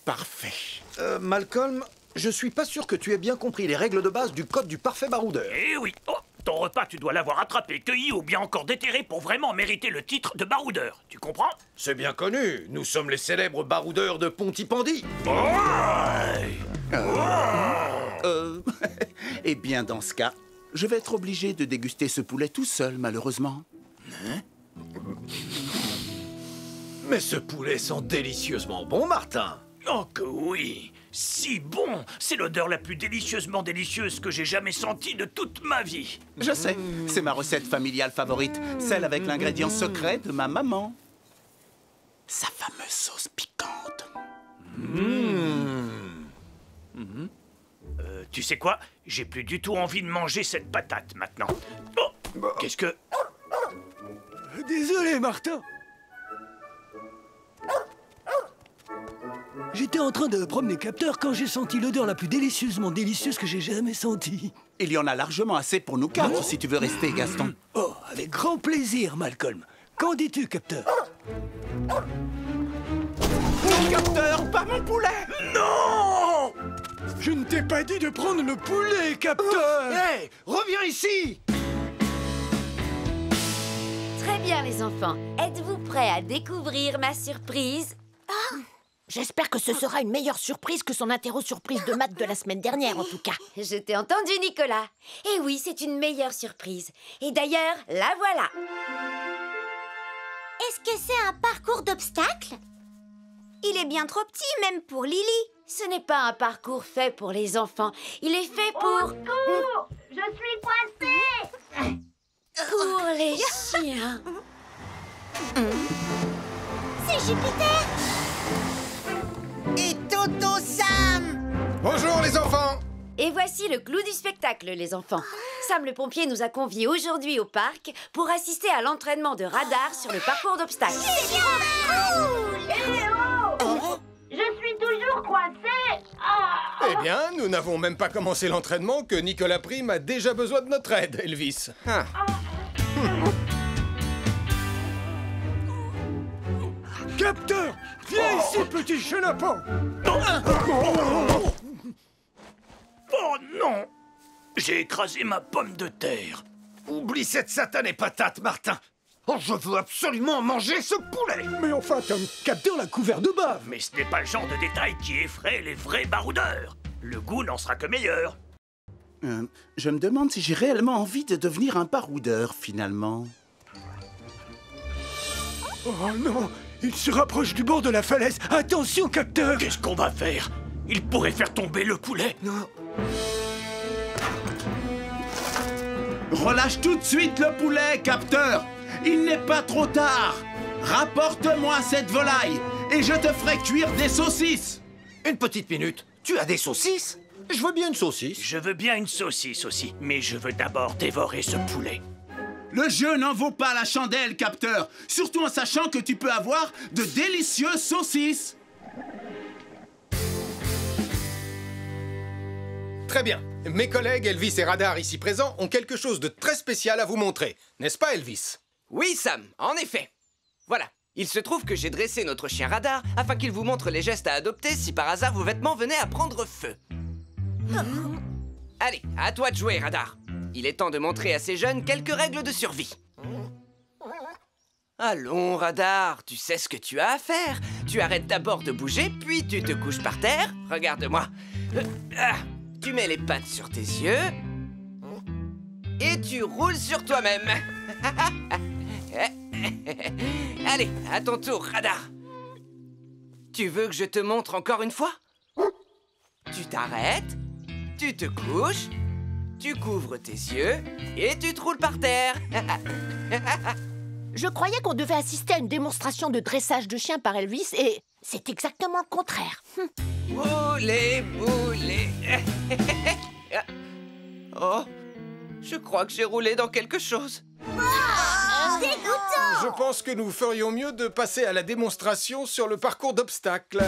Parfait. Malcolm, je suis pas sûr que tu aies bien compris les règles de base du code du parfait baroudeur. Eh oui. Oh, ton repas, tu dois l'avoir attrapé, cueilli ou bien encore déterré pour vraiment mériter le titre de baroudeur. Tu comprends? C'est bien connu. Nous sommes les célèbres baroudeurs de Pontypandy. Eh bien, dans ce cas, je vais être obligé de déguster ce poulet tout seul, malheureusement. Mais ce poulet sent délicieusement bon, Martin. Oh que oui. Si bon. C'est l'odeur la plus délicieusement délicieuse que j'ai jamais sentie de toute ma vie. Je sais, c'est ma recette familiale favorite, celle avec l'ingrédient secret de ma maman. Sa fameuse sauce piquante. Tu sais quoi? J'ai plus du tout envie de manger cette patate maintenant. Oh, qu'est-ce que... Désolé, Martin. J'étais en train de promener capteur quand j'ai senti l'odeur la plus délicieusement délicieuse que j'ai jamais sentie. Il y en a largement assez pour nous quatre, si tu veux rester, Gaston. Oh, Avec grand plaisir, Malcolm. Qu'en dis-tu, capteur? Capteur, pas mon poulet! Non! Je ne t'ai pas dit de prendre le poulet, capteur! Hé, reviens ici! Très bien, les enfants. Êtes-vous prêts à découvrir ma surprise? J'espère que ce sera une meilleure surprise que son interro-surprise de maths de la semaine dernière, en tout cas. Je t'ai entendu, Nicolas. Et oui, c'est une meilleure surprise. Et d'ailleurs, la voilà. Est-ce que c'est un parcours d'obstacles? Il est bien trop petit, même pour Lily. Ce n'est pas un parcours fait pour les enfants. Il est fait pour... Au secours! Je suis coincée! Pour les chiens. C'est Jupiter! Et Toto Sam! Bonjour les enfants! Et voici le clou du spectacle, les enfants. Sam le pompier nous a conviés aujourd'hui au parc pour assister à l'entraînement de radar sur le parcours d'obstacles. C'est cool! Eh oh! Je suis toujours coincée! Ah! Eh bien, nous n'avons même pas commencé l'entraînement que Nicolas Prime a déjà besoin de notre aide, Elvis. Ah. Capteur! Viens ici, petit chenapan! Oh non! J'ai écrasé ma pomme de terre. Oublie cette satanée patate, Martin! Oh, je veux absolument manger ce poulet! Mais enfin, Tom, Capteur l'a couvert de bave! Mais ce n'est pas le genre de détail qui effraie les vrais baroudeurs. Le goût n'en sera que meilleur. Je me demande si j'ai réellement envie de devenir un baroudeur, finalement. Oh non! Il se rapproche du bord de la falaise! Attention, Capteur! Qu'est-ce qu'on va faire? Il pourrait faire tomber le poulet. Non. Relâche tout de suite le poulet, Capteur! Il n'est pas trop tard! Rapporte-moi cette volaille et je te ferai cuire des saucisses! Une petite minute. Tu as des saucisses? Je veux bien une saucisse. Je veux bien une saucisse aussi, mais je veux d'abord dévorer ce poulet. Le jeu n'en vaut pas la chandelle, Capteur! Surtout en sachant que tu peux avoir de délicieuses saucisses! Très bien. Mes collègues Elvis et Radar ici présents ont quelque chose de très spécial à vous montrer. N'est-ce pas, Elvis? Oui, Sam, en effet. Voilà. Il se trouve que j'ai dressé notre chien Radar afin qu'il vous montre les gestes à adopter si par hasard vos vêtements venaient à prendre feu. Allez, à toi de jouer, Radar. Il est temps de montrer à ces jeunes quelques règles de survie. Allons, Radar, tu sais ce que tu as à faire. Tu arrêtes d'abord de bouger, puis tu te couches par terre. Regarde-moi. Tu mets les pattes sur tes yeux. Et tu roules sur toi-même. Allez, à ton tour, Radar. Tu veux que je te montre encore une fois? Tu t'arrêtes, tu te couches, tu couvres tes yeux et tu te roules par terre. Je croyais qu'on devait assister à une démonstration de dressage de chien par Elvis et c'est exactement le contraire. Boulet, boulet. Oh, je crois que j'ai roulé dans quelque chose. Dégoûtant! Je pense que nous ferions mieux de passer à la démonstration sur le parcours d'obstacles.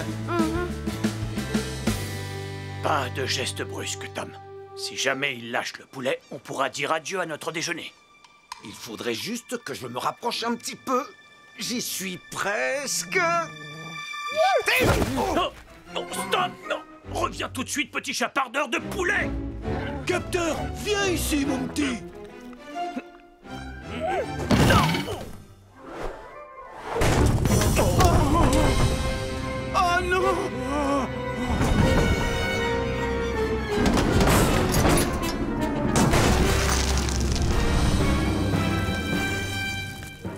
Pas de geste brusque, Tom. Si jamais il lâche le poulet, on pourra dire adieu à notre déjeuner. Il faudrait juste que je me rapproche un petit peu. J'y suis presque. Oh, non, stop, non! Reviens tout de suite, petit chapardeur de poulet! Capteur, viens ici, mon petit! Oh non!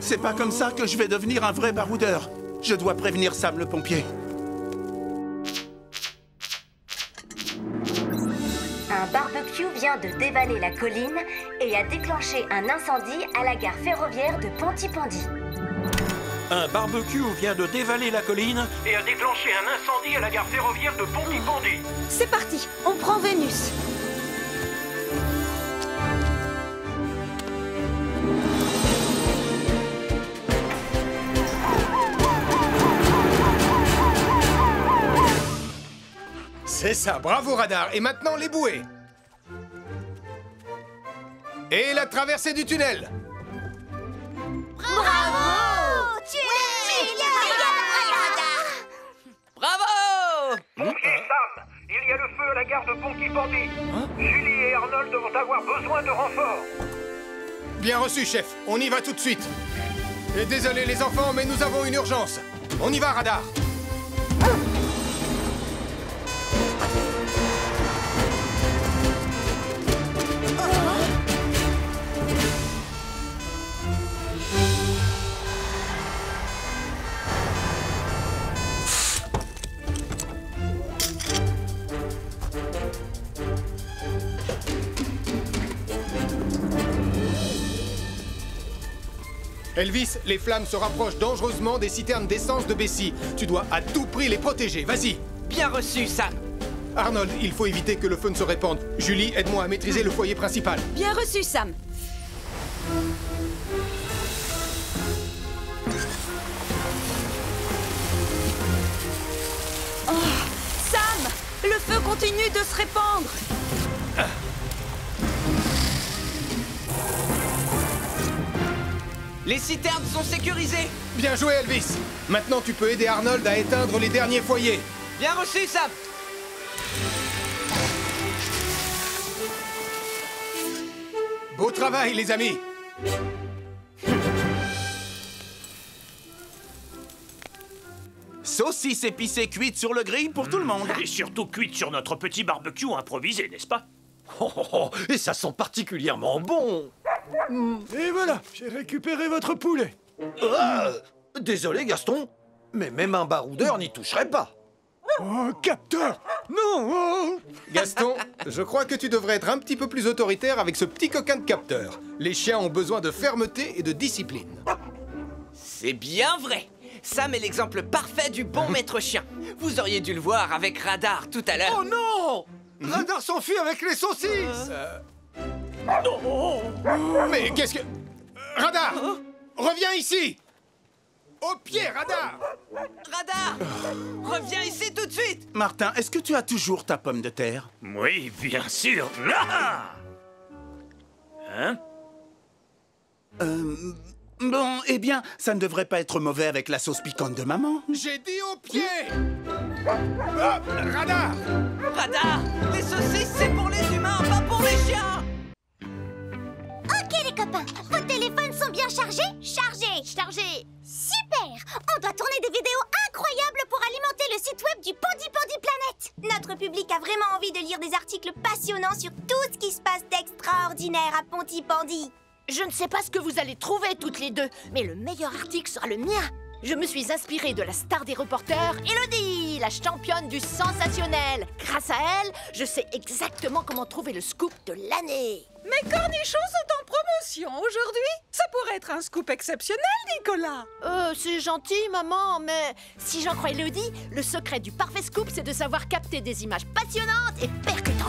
C'est pas comme ça que je vais devenir un vrai baroudeur. Je dois prévenir Sam le pompier. Un barbecue vient de dévaler la colline et a déclenché un incendie à la gare ferroviaire de Pontypandy. Un barbecue vient de dévaler la colline et a déclenché un incendie à la gare ferroviaire de Pontypandy. C'est parti, on prend Vénus. C'est ça, bravo Radar. Et maintenant les bouées. Et la traversée du tunnel. Bravo! Tu es le meilleur radar! Bravo! Ok, Sam, il y a le feu à la gare de Pontypandy. Julie et Arnold vont avoir besoin de renforts. Bien reçu, chef. On y va tout de suite. Et désolé les enfants, mais nous avons une urgence. On y va, Radar. Elvis, les flammes se rapprochent dangereusement des citernes d'essence de Bessie. Tu dois à tout prix les protéger, vas-y. Bien reçu, Sam. Arnold, il faut éviter que le feu ne se répande. Julie, aide-moi à maîtriser le foyer principal. Bien reçu, Sam. Oh, Sam, le feu continue de se répandre. Les citernes sont sécurisées. Bien joué, Elvis. Maintenant, tu peux aider Arnold à éteindre les derniers foyers. Bien reçu, Sam. Beau travail, les amis. Saucisse épicée cuite sur le grill pour tout le monde. Et surtout cuite sur notre petit barbecue improvisé, n'est-ce pas? Et ça sent particulièrement bon. Et voilà, j'ai récupéré votre poulet. Désolé, Gaston, mais même un baroudeur n'y toucherait pas. Oh, capteur! Non! Oh. Gaston, je crois que tu devrais être un petit peu plus autoritaire avec ce petit coquin de capteur. Les chiens ont besoin de fermeté et de discipline. C'est bien vrai. Sam est l'exemple parfait du bon maître chien. Vous auriez dû le voir avec Radar tout à l'heure. Oh non! Radar s'enfuit avec les saucisses! Mais qu'est-ce que... Radar! Reviens ici! Au pied, Radar! Radar! Reviens ici tout de suite! Martin, est-ce que tu as toujours ta pomme de terre? Oui, bien sûr. Ah! Hein? Bon, eh bien, ça ne devrait pas être mauvais avec la sauce piquante de maman. J'ai dit au pied! Ah, Radar! Radar! Les saucisses, c'est pour les humains, pas pour les chiens! Ok les copains, vos téléphones sont bien chargés? Chargés! Chargé. Super! On doit tourner des vidéos incroyables pour alimenter le site web du Pontypandy Planet! Notre public a vraiment envie de lire des articles passionnants sur tout ce qui se passe d'extraordinaire à Pontypandy. Je ne sais pas ce que vous allez trouver toutes les deux, mais le meilleur article sera le mien. Je me suis inspirée de la star des reporters, Elodie, la championne du sensationnel. Grâce à elle, je sais exactement comment trouver le scoop de l'année. Mes cornichons sont en promotion aujourd'hui. Ça pourrait être un scoop exceptionnel, Nicolas. C'est gentil, maman, mais si j'en crois Elodie, le secret du parfait scoop, c'est de savoir capter des images passionnantes et percutantes.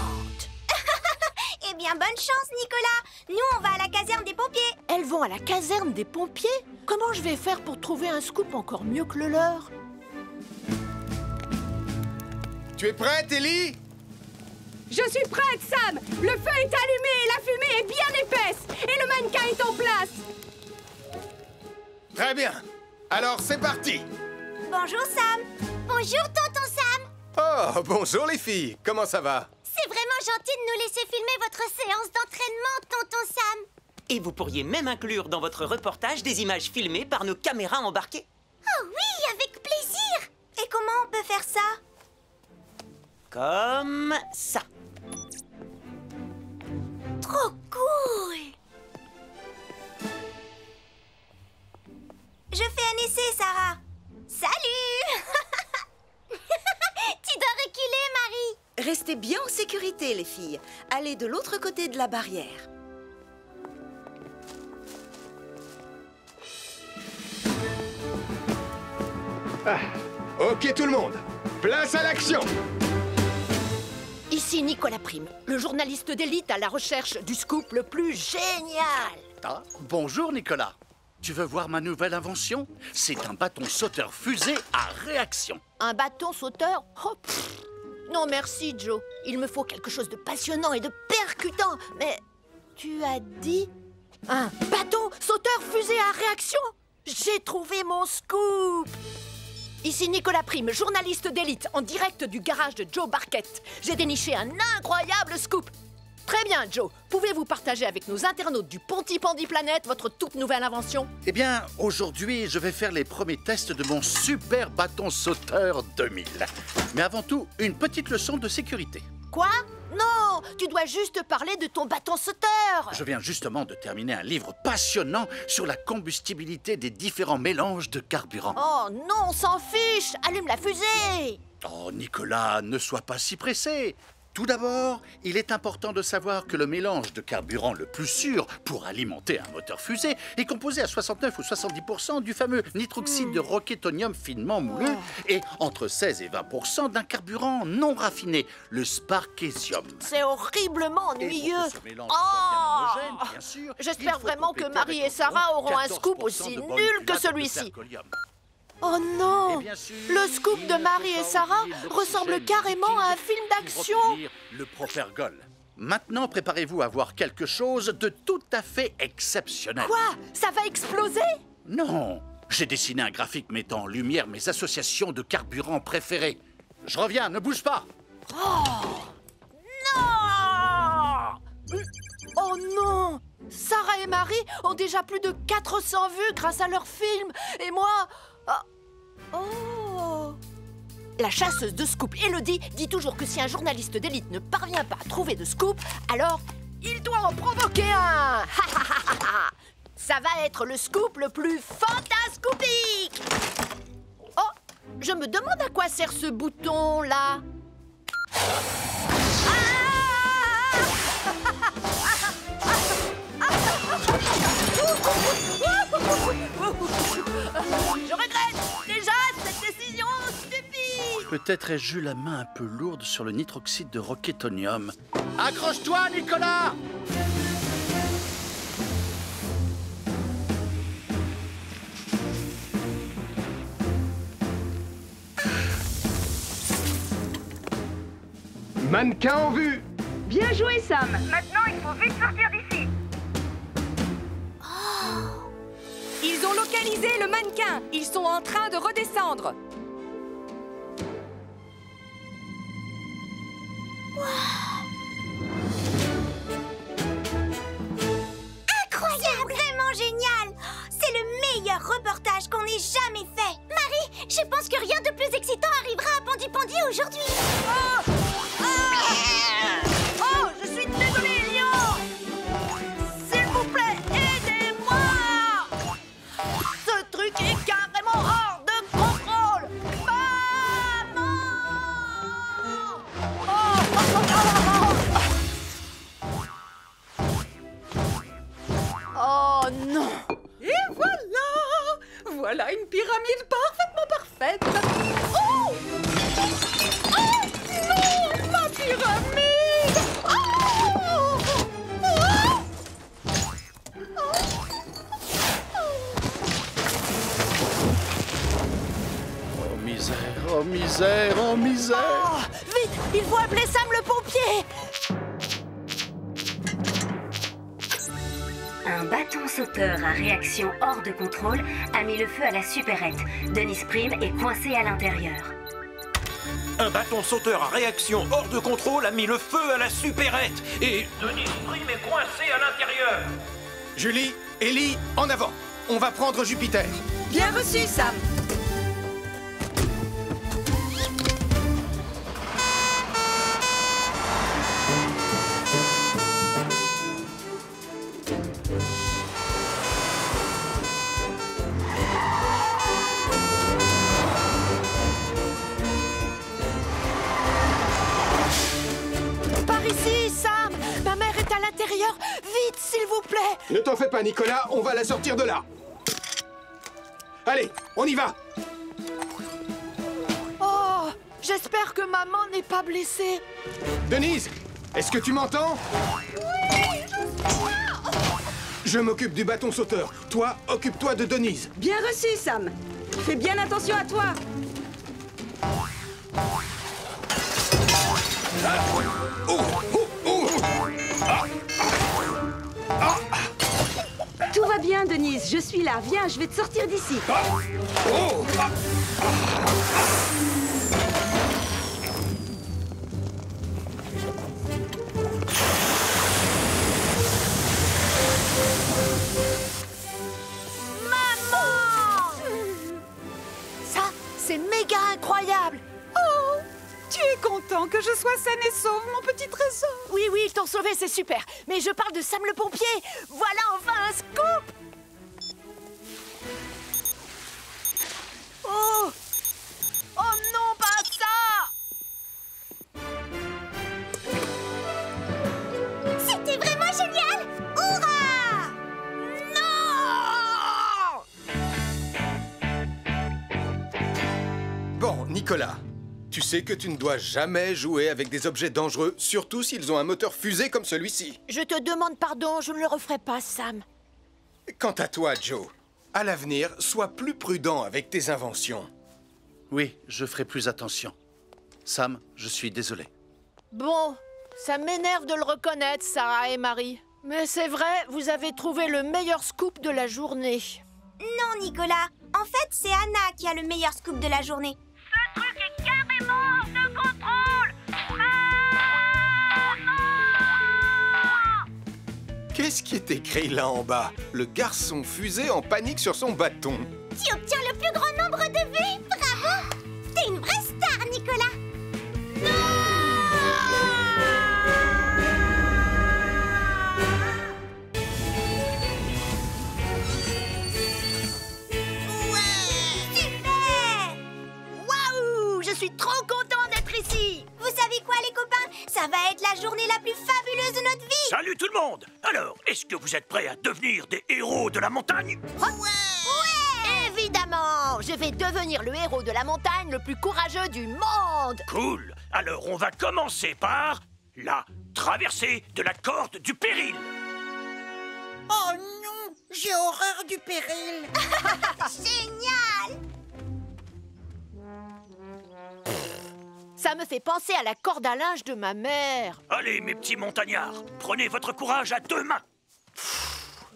Eh bien, bonne chance, Nicolas! Nous, on va à la caserne des pompiers! Elles vont à la caserne des pompiers? Comment je vais faire pour trouver un scoop encore mieux que le leur? Tu es prête, Ellie? Je suis prête, Sam! Le feu est allumé et la fumée est bien épaisse! Et le mannequin est en place! Très bien. Alors, c'est parti. Bonjour, Sam! Bonjour, tonton Sam! Oh, bonjour les filles. Comment ça va? C'est vraiment gentil de nous laisser filmer votre séance d'entraînement, tonton Sam! Et vous pourriez même inclure dans votre reportage des images filmées par nos caméras embarquées. Oh oui, avec plaisir! Et comment on peut faire ça? Comme ça. Trop cool! Je fais un essai, Sarah. Salut! Tu dois reculer, Marie. Restez bien en sécurité, les filles. Allez de l'autre côté de la barrière. Ok, tout le monde. Place à l'action. Ici Nicolas Prime, le journaliste d'élite à la recherche du scoop le plus génial. Ah, bonjour Nicolas. Tu veux voir ma nouvelle invention? C'est un bâton sauteur fusée à réaction. Un bâton sauteur? Oh, non merci Joe, il me faut quelque chose de passionnant et de percutant. Mais tu as dit un bâton sauteur fusée à réaction? J'ai trouvé mon scoop! Ici Nicolas Prime, journaliste d'élite, en direct du garage de Joe Barquette. J'ai déniché un incroyable scoop! Très bien, Joe. Pouvez-vous partager avec nos internautes du Pontypandy Planet votre toute nouvelle invention? Eh bien, aujourd'hui, je vais faire les premiers tests de mon super bâton sauteur 2000. Mais avant tout, une petite leçon de sécurité. Quoi? Non, tu dois juste parler de ton bâton sauteur. Je viens justement de terminer un livre passionnant sur la combustibilité des différents mélanges de carburant. Oh non, on s'en fiche. Allume la fusée. Oh, Nicolas, ne sois pas si pressé. Tout d'abord, il est important de savoir que le mélange de carburant le plus sûr pour alimenter un moteur fusée est composé à 69 ou 70% du fameux nitroxyde de roquetonium finement moulu et entre 16 et 20% d'un carburant non raffiné, le sparkésium. C'est horriblement ennuyeux. J'espère vraiment que Marie et Sarah auront un scoop aussi nul que celui-ci. Oh non! Le scoop de Marie et Sarah ressemble carrément à un film d'action! Le Propergol. Maintenant, préparez-vous à voir quelque chose de tout à fait exceptionnel. Quoi? Ça va exploser? Non! J'ai dessiné un graphique mettant en lumière mes associations de carburants préférées. Je reviens, ne bouge pas! Oh! Non! Oh non! Sarah et Marie ont déjà plus de 400 vues grâce à leur film. Et moi... Oh! La chasseuse de scoop, Elodie, dit toujours que si un journaliste d'élite ne parvient pas à trouver de scoop, alors il doit en provoquer un! Ça va être le scoop le plus fantascoopique! Oh! Je me demande à quoi sert ce bouton-là. Je regrette déjà cette décision stupide. Peut-être ai-je eu la main un peu lourde sur le nitroxyde de roquetonium. Accroche-toi, Nicolas! Mannequin en vue! Bien joué, Sam. Maintenant, il faut vite sortir d'ici. Ils ont localisé le mannequin. Ils sont en train de redescendre. Incroyable! Vraiment génial! C'est le meilleur reportage qu'on ait jamais fait. Marie, je pense que rien de plus excitant arrivera à Pontypandy aujourd'hui. Oh, je suis désolée, Lion! S'il vous plaît, aidez-moi! Ce truc est carrément hors de contrôle! Maman! Oh non! Et voilà! Voilà une pyramide parfaitement parfaite. Oh! Oh non! Ma pyramide! Oh! Oh misère, oh misère, oh misère! Oh, vite! Il faut appeler Sam le pompier! Un bâton sauteur à réaction hors de contrôle a mis le feu à la supérette. Dennis Prime est coincé à l'intérieur. Un bâton sauteur à réaction hors de contrôle a mis le feu à la supérette et... Dennis Prime est coincé à l'intérieur. Julie, Ellie, en avant. On va prendre Jupiter. Bien reçu, Sam. Par ici, Sam! Ma mère est à l'intérieur! Vite, s'il vous plaît! Ne t'en fais pas, Nicolas, on va la sortir de là. Allez, on y va. Oh! J'espère que maman n'est pas blessée. Denise, est-ce que tu m'entends? Oui, je m'occupe du bâton sauteur. Toi, occupe-toi de Denise. Bien reçu, Sam. Fais bien attention à toi. Tout va bien? Viens, Denise, je suis là. Viens, je vais te sortir d'ici. Ça, c'est méga incroyable. Oh, tu es content que je sois saine et sauve, mon petit trésor? Oui, oui, ils t'ont sauvé, c'est super. Mais je parle de Sam le pompier. Voilà enfin un scoop. Oh! Oh non, pas ça! C'était vraiment génial! Hurrah! Non! Bon, Nicolas, tu sais que tu ne dois jamais jouer avec des objets dangereux, surtout s'ils ont un moteur fusée comme celui-ci. Je te demande pardon, je ne le referai pas, Sam. Quant à toi, Joe, à l'avenir, sois plus prudent avec tes inventions. Oui, je ferai plus attention. Sam, je suis désolé. Bon, ça m'énerve de le reconnaître, Sarah et Marie. Mais c'est vrai, vous avez trouvé le meilleur scoop de la journée. Non, Nicolas. En fait, c'est Anna qui a le meilleur scoop de la journée. Ce truc est carrément hors de contrôle. Qu'est-ce qui est écrit là en bas? Le garçon fusée en panique sur son bâton. Tu obtiens le plus grand nombre de vues. Bravo! T'es une vraie star, Nicolas. Super! Waouh! Je suis trop content d'être ici! Vous savez quoi, les copains? Ça va être la journée la plus fabuleuse de notre vie! Salut tout le monde! Alors, est-ce que vous êtes prêts à devenir des héros de la montagne? Ouais! Évidemment! Je vais devenir le héros de la montagne le plus courageux du monde! Cool! Alors, on va commencer par la traversée de la corde du péril. Oh non! J'ai horreur du péril. Génial! Ça me fait penser à la corde à linge de ma mère. Allez, mes petits montagnards, prenez votre courage à deux mains.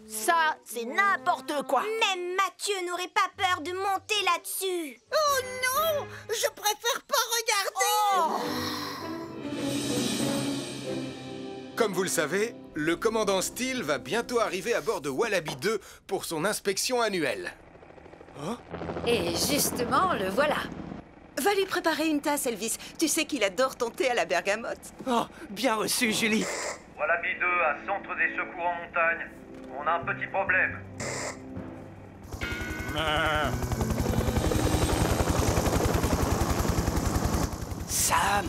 Ça, c'est n'importe quoi. Même Mathieu n'aurait pas peur de monter là-dessus. Oh non! Je préfère pas regarder. Comme vous le savez, le commandant Steele va bientôt arriver à bord de Wallaby 2 pour son inspection annuelle. Oh? Et justement, le voilà. Va lui préparer une tasse, Elvis. Tu sais qu'il adore ton thé à la bergamote. Oh, bien reçu, Julie. Wallaby 2 à Centre des secours en montagne. On a un petit problème. Sam,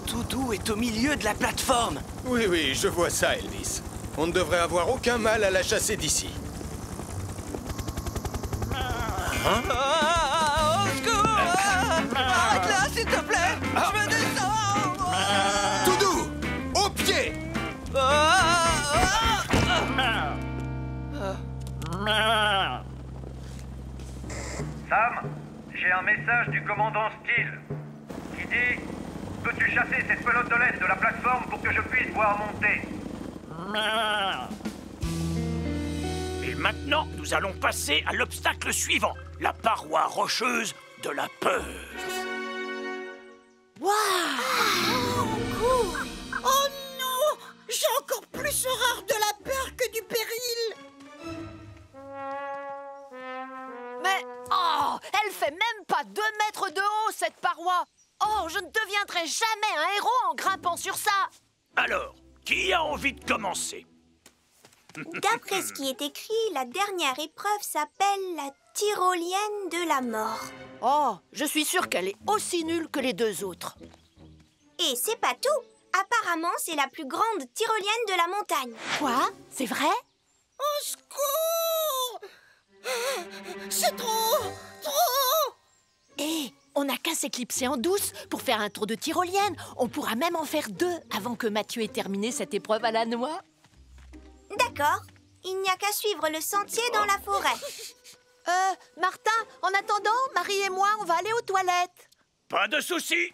Toudou est au milieu de la plateforme. Oui, oui, je vois ça, Elvis. On ne devrait avoir aucun mal à la chasser d'ici. Au secours! Arrête-la, s'il te plaît! Je me descends! Toudou! Au pied! Sam, j'ai un message du commandant Steele qui dit: peux-tu chasser cette pelote de laine de la plateforme pour que je puisse voir monter? Et maintenant, nous allons passer à l'obstacle suivant, la paroi rocheuse de la peur. Oh non! J'ai encore plus horreur de la peur que du péril. Mais, oh, elle fait même pas 2 mètres de haut, cette paroi. Oh, je ne deviendrai jamais un héros en grimpant sur ça. Alors, qui a envie de commencer? D'après ce qui est écrit, la dernière épreuve s'appelle la tyrolienne de la mort. Oh, je suis sûre qu'elle est aussi nulle que les 2 autres. Et c'est pas tout. Apparemment, c'est la plus grande tyrolienne de la montagne. Quoi? C'est vrai? Au secours! C'est trop! Trop! Hé, on n'a qu'à s'éclipser en douce pour faire un tour de tyrolienne. On pourra même en faire 2 avant que Mathieu ait terminé cette épreuve à la noix. D'accord. Il n'y a qu'à suivre le sentier dans la forêt. Martin, en attendant, Marie et moi, on va aller aux toilettes. Pas de souci.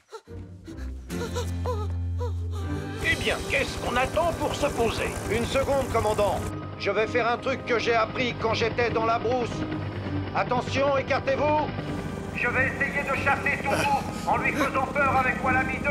Eh bien, qu'est-ce qu'on attend pour se poser? Une seconde, commandant. je vais faire un truc que j'ai appris quand j'étais dans la brousse. Attention, écartez-vous. Je vais essayer de chasser Tourou en lui faisant peur avec Wallaby 2.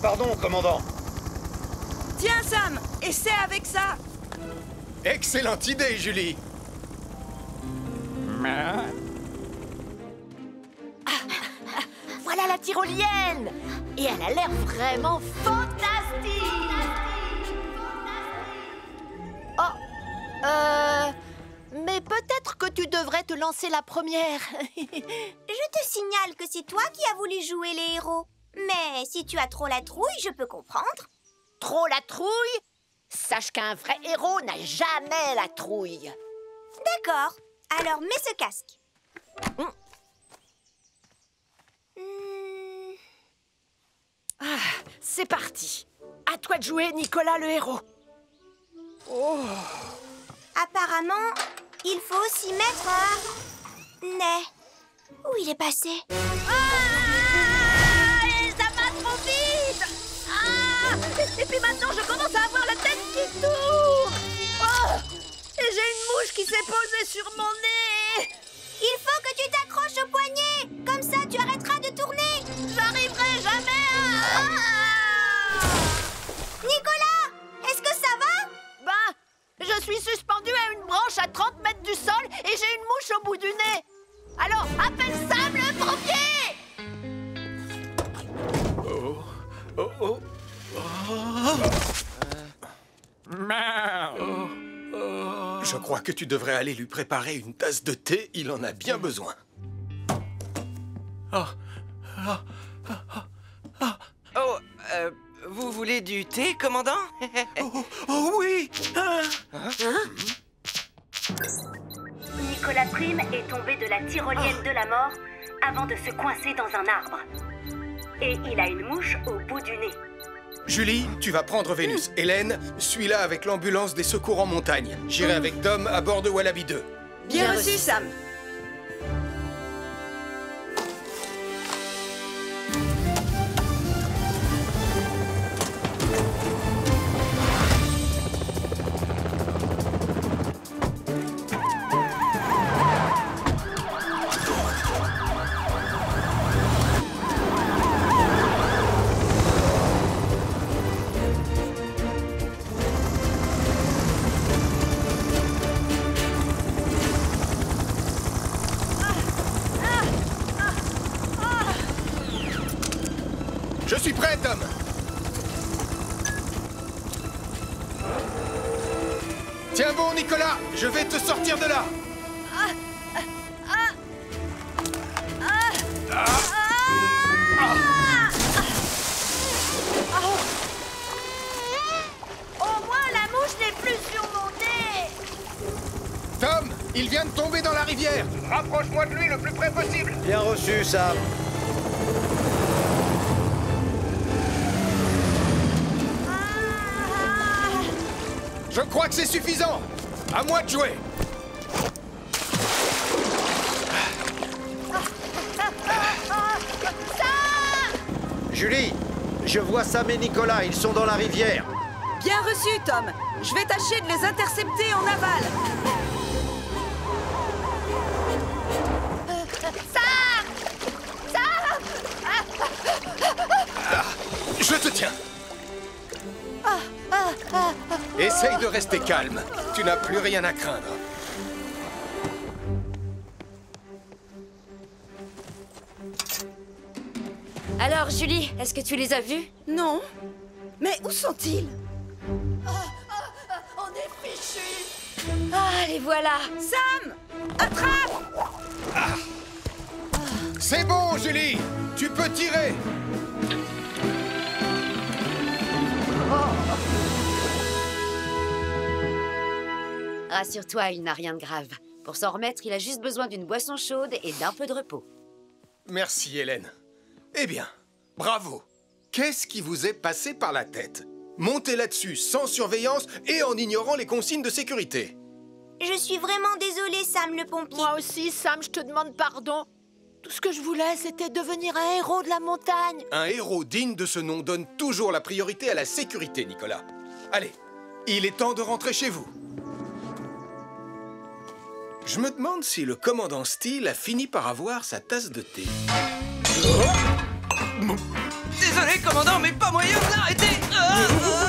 Pardon, commandant. Tiens, Sam, essaie avec ça. Excellente idée, Julie. Voilà la tyrolienne. Et elle a l'air vraiment fantastique. Oh, mais peut-être que tu devrais te lancer la première. Je te signale que c'est toi qui as voulu jouer les héros. Mais si tu as trop la trouille, je peux comprendre. Trop la trouille? Sache qu'un vrai héros n'a jamais la trouille. D'accord. Alors mets ce casque. C'est parti. À toi de jouer, Nicolas le héros. Apparemment, il faut aussi mettre un nez. Où il est passé? Ça va trop vite. Et puis maintenant, je commence à avoir la tête qui tourne. Et j'ai une mouche qui s'est posée sur mon nez. Il faut que tu t'accroches au poignet. Comme ça, tu arrêteras de tourner. J'arriverai jamais à... Nicolas, est-ce que ça va? Ben, je suis suspendu à une branche à 30 mètres du sol et j'ai une mouche au bout du nez. Alors, appelle Sam le pompier. Je crois que tu devrais aller lui préparer une tasse de thé, il en a bien besoin. Vous voulez du thé, commandant? Oh oui! Nicolas Prime est tombé de la tyrolienne de la mort avant de se coincer dans un arbre. Et il a une mouche au bout du nez. Julie, tu vas prendre Vénus. Hélène, suis-la avec l'ambulance des secours en montagne. J'irai avec Tom à bord de Wallaby 2. Bien reçu, Sam. Je suis prêt, Tom. Tiens bon, Nicolas, je vais te sortir de là. Au moins, la mouche n'est plus sur mon nez. Tom, il vient de tomber dans la rivière. Rapproche-moi de lui le plus près possible. Bien reçu, Sam. Je crois que c'est suffisant. À moi de jouer. Julie, je vois Sam et Nicolas, ils sont dans la rivière. Bien reçu, Tom. Je vais tâcher de les intercepter en aval. Je te tiens. Essaye de rester calme. Tu n'as plus rien à craindre. Alors, Julie, est-ce que tu les as vus? Non. Mais où sont-ils? On est fichus. Ah, les voilà. Sam! Attrape! C'est bon, Julie. Tu peux tirer. Rassure-toi, il n'a rien de grave. Pour s'en remettre, il a juste besoin d'une boisson chaude et d'un peu de repos. Merci, Hélène. Eh bien, bravo. Qu'est-ce qui vous est passé par la tête? Monter là-dessus sans surveillance et en ignorant les consignes de sécurité. Je suis vraiment désolée, Sam le pompier. Moi aussi, Sam, je te demande pardon. Tout ce que je voulais, c'était devenir un héros de la montagne. Un héros digne de ce nom donne toujours la priorité à la sécurité, Nicolas. Allez, il est temps de rentrer chez vous. Je me demande si le commandant Steele a fini par avoir sa tasse de thé. Désolé, commandant, mais pas moyen de l'arrêter.